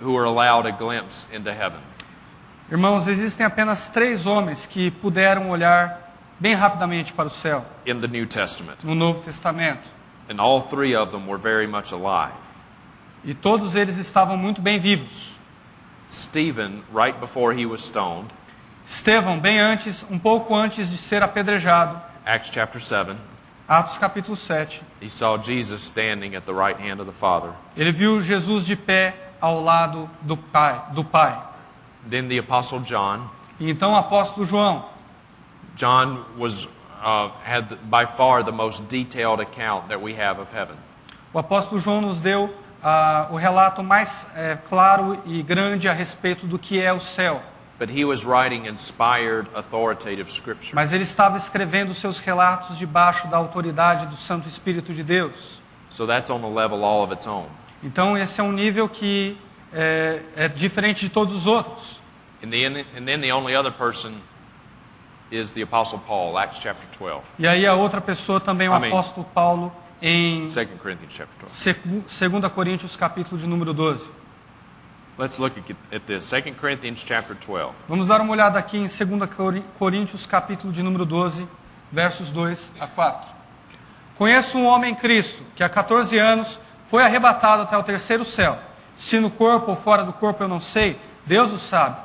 Speaker 3: who were allowed a glimpse into heaven.
Speaker 4: Irmãos, existem apenas 3 homens que puderam olhar bem rapidamente para o céu
Speaker 3: In the New Testament.
Speaker 4: no Novo Testamento.
Speaker 3: And all 3 of them were very much alive.
Speaker 4: E todos eles estavam muito bem vivos.
Speaker 3: Stephen, right before he was stoned,
Speaker 4: Estevão, bem antes, um pouco antes de ser apedrejado,
Speaker 3: Acts chapter 7,
Speaker 4: Atos capítulo 7,
Speaker 3: he saw Jesus standing at the right hand of the Father.
Speaker 4: ele viu Jesus de pé ao lado do Pai.
Speaker 3: Then the Apostle John.
Speaker 4: E então o apóstolo João.
Speaker 3: John had by far the most detailed account that we have of heaven.
Speaker 4: O apóstolo João nos deu o relato mais claro e grande a respeito do que é o céu.
Speaker 3: But he was writing inspired, authoritative scripture.
Speaker 4: Mas ele estava escrevendo seus relatos debaixo da autoridade do Santo Espírito de Deus.
Speaker 3: So that's on a level all of its own.
Speaker 4: Então esse é um nível que é diferente de todos os outros.
Speaker 3: And then the only other person is the Apostle Paul, Acts chapter 12.
Speaker 4: E aí a outra pessoa também, o apóstolo Paulo, em
Speaker 3: 2 Corinthians chapter 12.
Speaker 4: 2 Coríntios, capítulo de número 12.
Speaker 3: Let's look at this. 2 Corinthians chapter 12.
Speaker 4: Vamos dar uma olhada aqui em 2 Coríntios, capítulo de número 12, versos 2 a 4. Conheço um homem em Cristo, que há 14 anos foi arrebatado até o terceiro céu. Se no corpo ou fora do corpo eu não sei, Deus o sabe.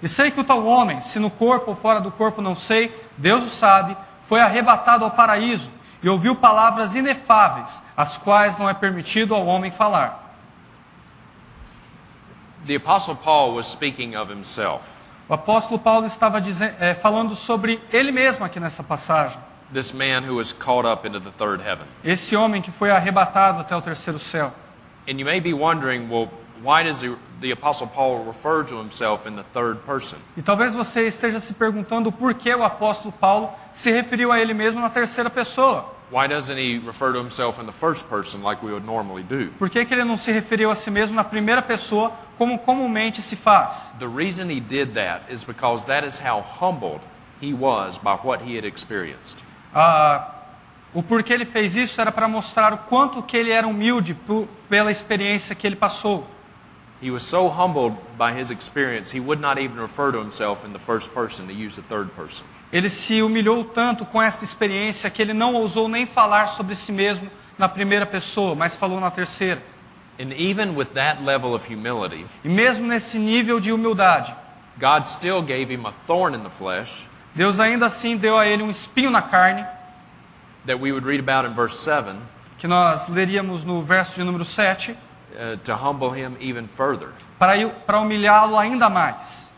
Speaker 4: E sei que o tal homem, se no corpo ou fora do corpo não sei, Deus o sabe, foi arrebatado ao paraíso e ouviu palavras inefáveis, as quais não é permitido ao homem falar.
Speaker 3: The Apostle Paul was speaking of himself.
Speaker 4: O apóstolo Paulo estava falando sobre ele mesmo aqui nessa passagem.
Speaker 3: This man who was caught up into the third heaven.
Speaker 4: Esse homem que foi arrebatado até o terceiro céu.
Speaker 3: And you may be wondering, well, why does the Apostle Paul refer to himself in the third person?
Speaker 4: E talvez você esteja se perguntando por que o apóstolo Paulo se referiu a ele mesmo na terceira pessoa.
Speaker 3: Why doesn't he refer to himself in the first person like we would normally do?
Speaker 4: Por que ele não se referiu a si mesmo na primeira pessoa como comumente se faz?
Speaker 3: The reason he did that is because that is how humbled he was by what he had experienced.
Speaker 4: O porquê ele fez isso era para mostrar o quanto que ele era humilde pela experiência que ele passou.
Speaker 3: He was so humbled by his experience, he would not even refer to himself in the first person, to use the third person.
Speaker 4: Ele se humilhou tanto com esta experiência que ele não ousou nem falar sobre si mesmo na primeira pessoa, mas falou na terceira.
Speaker 3: And even with that level of humility,
Speaker 4: e mesmo nesse nível de humildade,
Speaker 3: God still gave him a thorn in the flesh.
Speaker 4: Deus ainda assim deu a ele um espinho na carne,
Speaker 3: that we would read about in verse 7,
Speaker 4: que nós leríamos no verso de número 7,
Speaker 3: to humble him even further.
Speaker 4: Para humilhá-lo ainda mais.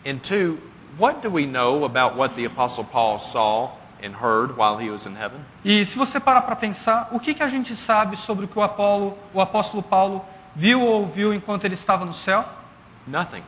Speaker 3: And two, what do we know about what the Apostle Paul saw and heard while he was in heaven?
Speaker 4: E se você parar para pensar, o que a gente sabe sobre o que o apóstolo Paulo viu ou ouviu enquanto ele estava no céu?
Speaker 3: Nothing.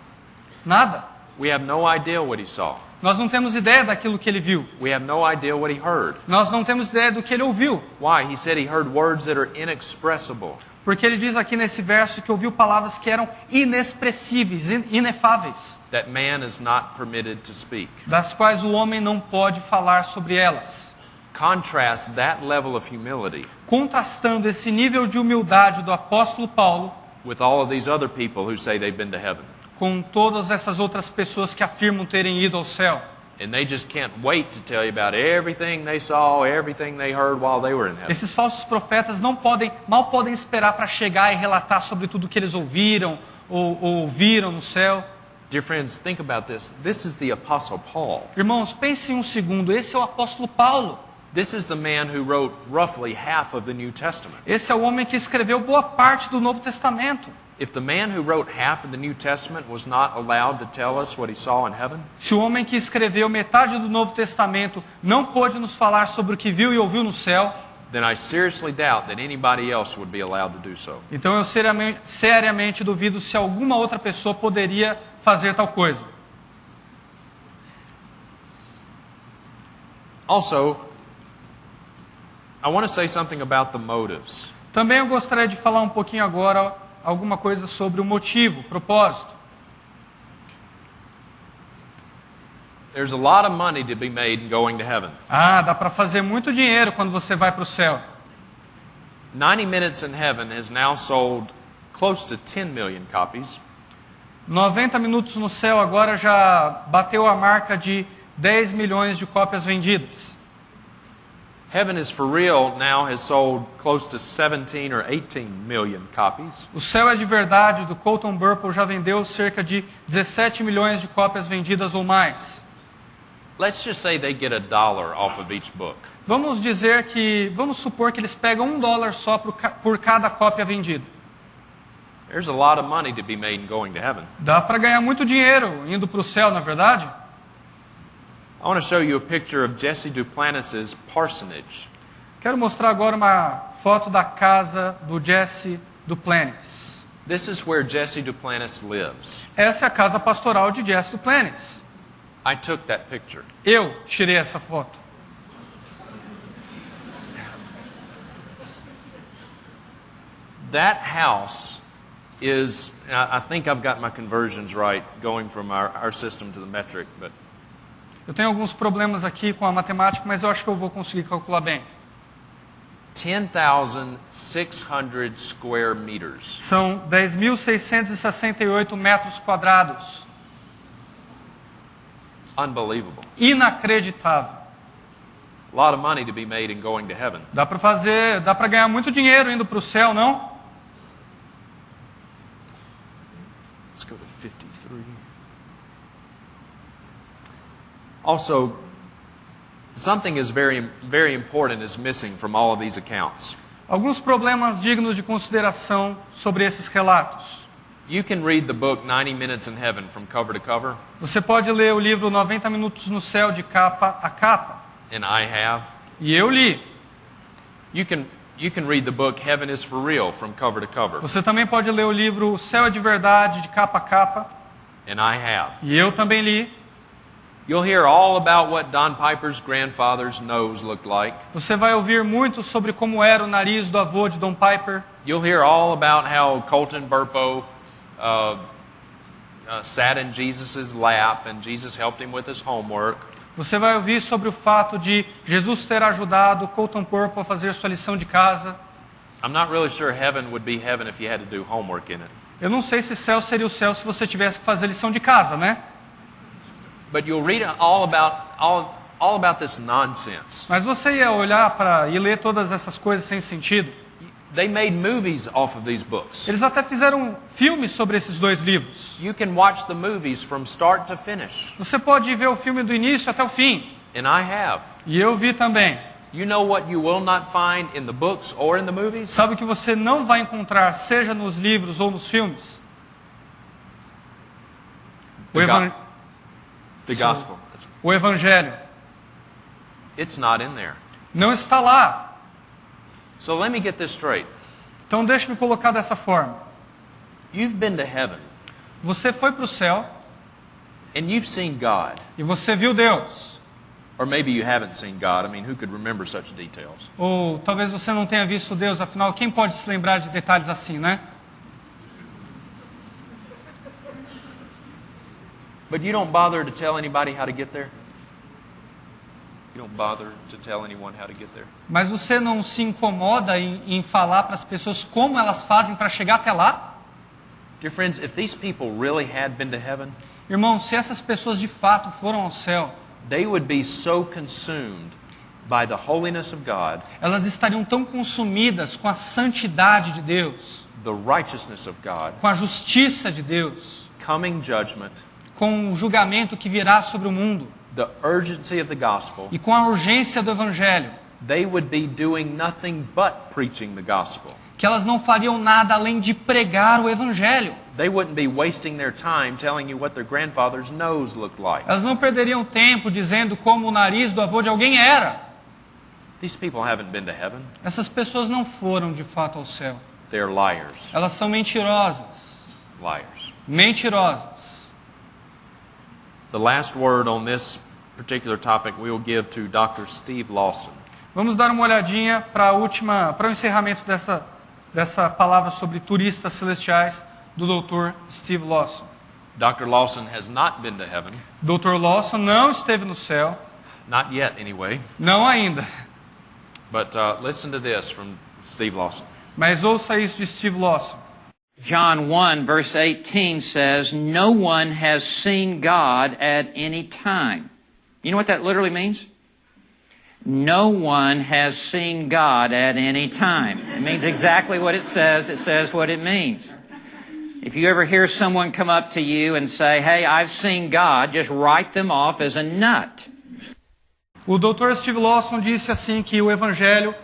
Speaker 4: Nada.
Speaker 3: We have no idea what he saw.
Speaker 4: Nós não temos ideia daquilo que ele viu.
Speaker 3: We have no idea what he heard.
Speaker 4: Nós não temos ideia do que ele ouviu.
Speaker 3: Why? He said he heard words that are inexpressible.
Speaker 4: Porque ele diz aqui nesse verso que ouviu palavras que eram inexpressíveis, inefáveis.
Speaker 3: That man is not permitted to speak.
Speaker 4: Das quais o homem não pode falar sobre elas.
Speaker 3: Contrast that level of humility.
Speaker 4: Contrastando esse nível de humildade do apóstolo Paulo
Speaker 3: with all of these other people who say they've been to heaven.
Speaker 4: Com todas essas outras pessoas que afirmam terem ido ao céu.
Speaker 3: And they just can't wait to tell you about everything they saw, everything they heard while they were in heaven.
Speaker 4: Esses falsos profetas mal podem esperar para chegar e relatar sobre tudo que eles ouviram ou ouviram no céu.
Speaker 3: Dear friends, think about this. This is the Apostle Paul.
Speaker 4: Irmãos, pensem um segundo. Esse é o apóstolo Paulo.
Speaker 3: This is the man who wrote roughly half of the New Testament.
Speaker 4: Esse é o homem que escreveu boa parte do Novo Testamento.
Speaker 3: If the man who wrote half of the New Testament was not allowed to tell us what he saw in heaven,
Speaker 4: se o homem que escreveu metade do Novo Testamento não pôde nos falar sobre o que viu e ouviu no céu,
Speaker 3: then I seriously doubt that anybody else would be allowed to do so.
Speaker 4: Então eu seriamente duvido se alguma outra pessoa poderia fazer tal coisa.
Speaker 3: Also, I want to say something about the motives.
Speaker 4: Também eu gostaria de falar um pouquinho agora alguma coisa sobre o motivo, o propósito.
Speaker 3: There's a lot of money to be made in going to heaven.
Speaker 4: Dá para fazer muito dinheiro quando você vai para o céu.
Speaker 3: 90 Minutes in Heaven has now sold close to 10 million copies.
Speaker 4: 90 Minutos no Céu agora já bateu a marca de 10 milhões de cópias vendidas.
Speaker 3: Heaven is for Real now has sold close to 17 or 18 million copies.
Speaker 4: O Céu é de Verdade do Colton Burple já vendeu cerca de 17 milhões de cópias vendidas ou mais.
Speaker 3: Let's just say they get $1 off of each book.
Speaker 4: Vamos supor que eles pegam $1 só por cada cópia vendida.
Speaker 3: There's a lot of money to be made in going to heaven.
Speaker 4: Dá para ganhar muito dinheiro indo para o céu, na verdade?
Speaker 3: I want to show you a picture of Jesse Duplantis' parsonage.
Speaker 4: Quero mostrar agora uma foto da casa do Jesse Duplantis.
Speaker 3: This is where Jesse Duplantis lives.
Speaker 4: Essa é a casa pastoral de Jesse Duplantis.
Speaker 3: I took that picture.
Speaker 4: Eu tirei essa foto.
Speaker 3: That house is, I think I've got my conversions right, going from our system to the metric, but
Speaker 4: Eu tenho alguns problemas aqui com a matemática, mas eu acho que eu vou conseguir calcular bem.
Speaker 3: 10,600 square meters.
Speaker 4: São 10.668 metros quadrados.
Speaker 3: Unbelievable.
Speaker 4: Inacreditável.
Speaker 3: A lot of money to be made in going to heaven.
Speaker 4: Dá para ganhar muito dinheiro indo para o céu, não?
Speaker 3: Let's go to 53. Also, something is very important is missing from all of these accounts.
Speaker 4: Alguns problemas dignos de consideração sobre esses relatos.
Speaker 3: You can read the book 90 Minutes in Heaven from cover to cover.
Speaker 4: Você pode ler o livro 90 Minutos no Céu de capa a capa.
Speaker 3: And I have.
Speaker 4: E eu li.
Speaker 3: You can read the book Heaven is for Real from cover to cover.
Speaker 4: Você também pode ler o livro O Céu é de Verdade de capa a capa.
Speaker 3: And I have.
Speaker 4: E eu também li.
Speaker 3: You'll hear all about what Don Piper's grandfather's nose looked like.
Speaker 4: Você vai ouvir muito sobre como era o nariz do avô de Don Piper.
Speaker 3: You'll hear all about how Colton Burpo sat in Jesus' lap and Jesus helped him with his homework.
Speaker 4: Você vai ouvir sobre o fato de Jesus ter ajudado Colton Burpo a fazer sua lição de casa.
Speaker 3: I'm not really sure heaven would be heaven if you had to do homework in it.
Speaker 4: Eu não sei se céu seria o céu se você tivesse que fazer lição de casa, né?
Speaker 3: But you'll read all about this nonsense.
Speaker 4: Mas você ia olhar e ler todas essas coisas sem sentido.
Speaker 3: They made movies off of these books.
Speaker 4: Eles até fizeram filmes sobre esses dois livros.
Speaker 3: You can watch the movies from start to finish.
Speaker 4: Você pode ver o filme do início até o fim.
Speaker 3: And I have.
Speaker 4: E eu vi também.
Speaker 3: You know what you will not find in the books or in the movies?
Speaker 4: Sabe o que você não vai encontrar, seja nos livros ou nos filmes?
Speaker 3: The gospel.
Speaker 4: O Evangelho.
Speaker 3: It's not in there.
Speaker 4: Não está lá.
Speaker 3: So let me get this straight.
Speaker 4: Então deixe-me colocar dessa forma.
Speaker 3: You've been to heaven.
Speaker 4: Você foi para o céu.
Speaker 3: And you've seen God.
Speaker 4: E você viu Deus.
Speaker 3: Or maybe you haven't seen God. I mean, who could remember such details?
Speaker 4: Ou talvez você não tenha visto Deus, afinal, quem pode se lembrar de detalhes assim, né?
Speaker 3: But you don't bother to tell anybody how to get there? You don't bother to tell anyone how to get there?
Speaker 4: Mas você não se incomoda em falar para as pessoas como elas fazem para chegar até lá?
Speaker 3: Dear friends, if these people really had been to heaven,
Speaker 4: irmãos, se essas pessoas de fato foram ao céu,
Speaker 3: they would be so consumed by the holiness of God,
Speaker 4: elas estariam tão consumidas com a santidade de Deus,
Speaker 3: the righteousness of God,
Speaker 4: com a justiça de Deus,
Speaker 3: coming judgment,
Speaker 4: com o julgamento que virá sobre o mundo,
Speaker 3: the urgency of the gospel,
Speaker 4: e com a urgência do Evangelho,
Speaker 3: they would be doing nothing but preaching the gospel.
Speaker 4: Que elas não fariam nada além de pregar o Evangelho.
Speaker 3: They wouldn't be wasting their time telling you what their grandfather's nose looked like.
Speaker 4: Elas não perderiam tempo dizendo como o nariz do avô de alguém era.
Speaker 3: These people haven't been to heaven.
Speaker 4: Essas pessoas não foram de fato ao céu.
Speaker 3: They're liars.
Speaker 4: Elas são mentirosas.
Speaker 3: Liars.
Speaker 4: Mentirosas.
Speaker 3: The last word on this particular topic we'll give to Dr. Steve Lawson.
Speaker 4: Vamos dar uma olhadinha para o encerramento dessa palavra sobre turistas celestiais do Dr. Steve Lawson.
Speaker 3: Dr. Lawson has not been to heaven.
Speaker 4: Dr. Lawson não esteve no céu.
Speaker 3: Not yet, anyway.
Speaker 4: Não ainda.
Speaker 3: But listen to this from Steve Lawson.
Speaker 4: Mas ouça isso de Steve Lawson.
Speaker 13: John 1 verse 18 says, "No one has seen God at any time." You know what that literally means? No one has seen God at any time. It means exactly what it says. It says what it means. If you ever hear someone come up to you and say, "Hey, I've seen God," just write them off as a nut.
Speaker 4: O Dr. Steve Lawson disse assim que o Evangelho,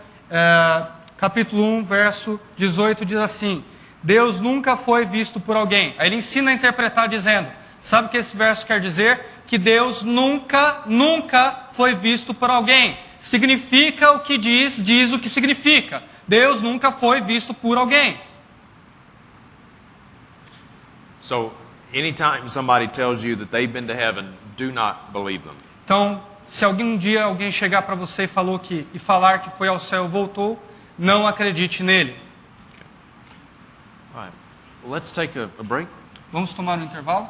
Speaker 4: capítulo 1, verso 18, diz assim: Deus nunca foi visto por alguém. Aí ele ensina a interpretar dizendo, sabe o que esse verso quer dizer? Que Deus nunca foi visto por alguém. Significa o que diz o que significa. Deus nunca foi visto por alguém.
Speaker 3: So, anytime somebody tells you that they've been to heaven, do not believe them.
Speaker 4: Então, se algum dia alguém chegar para você e falar que foi ao céu e voltou, não acredite nele.
Speaker 3: All right. Let's take a break.
Speaker 4: Vamos tomar um intervalo?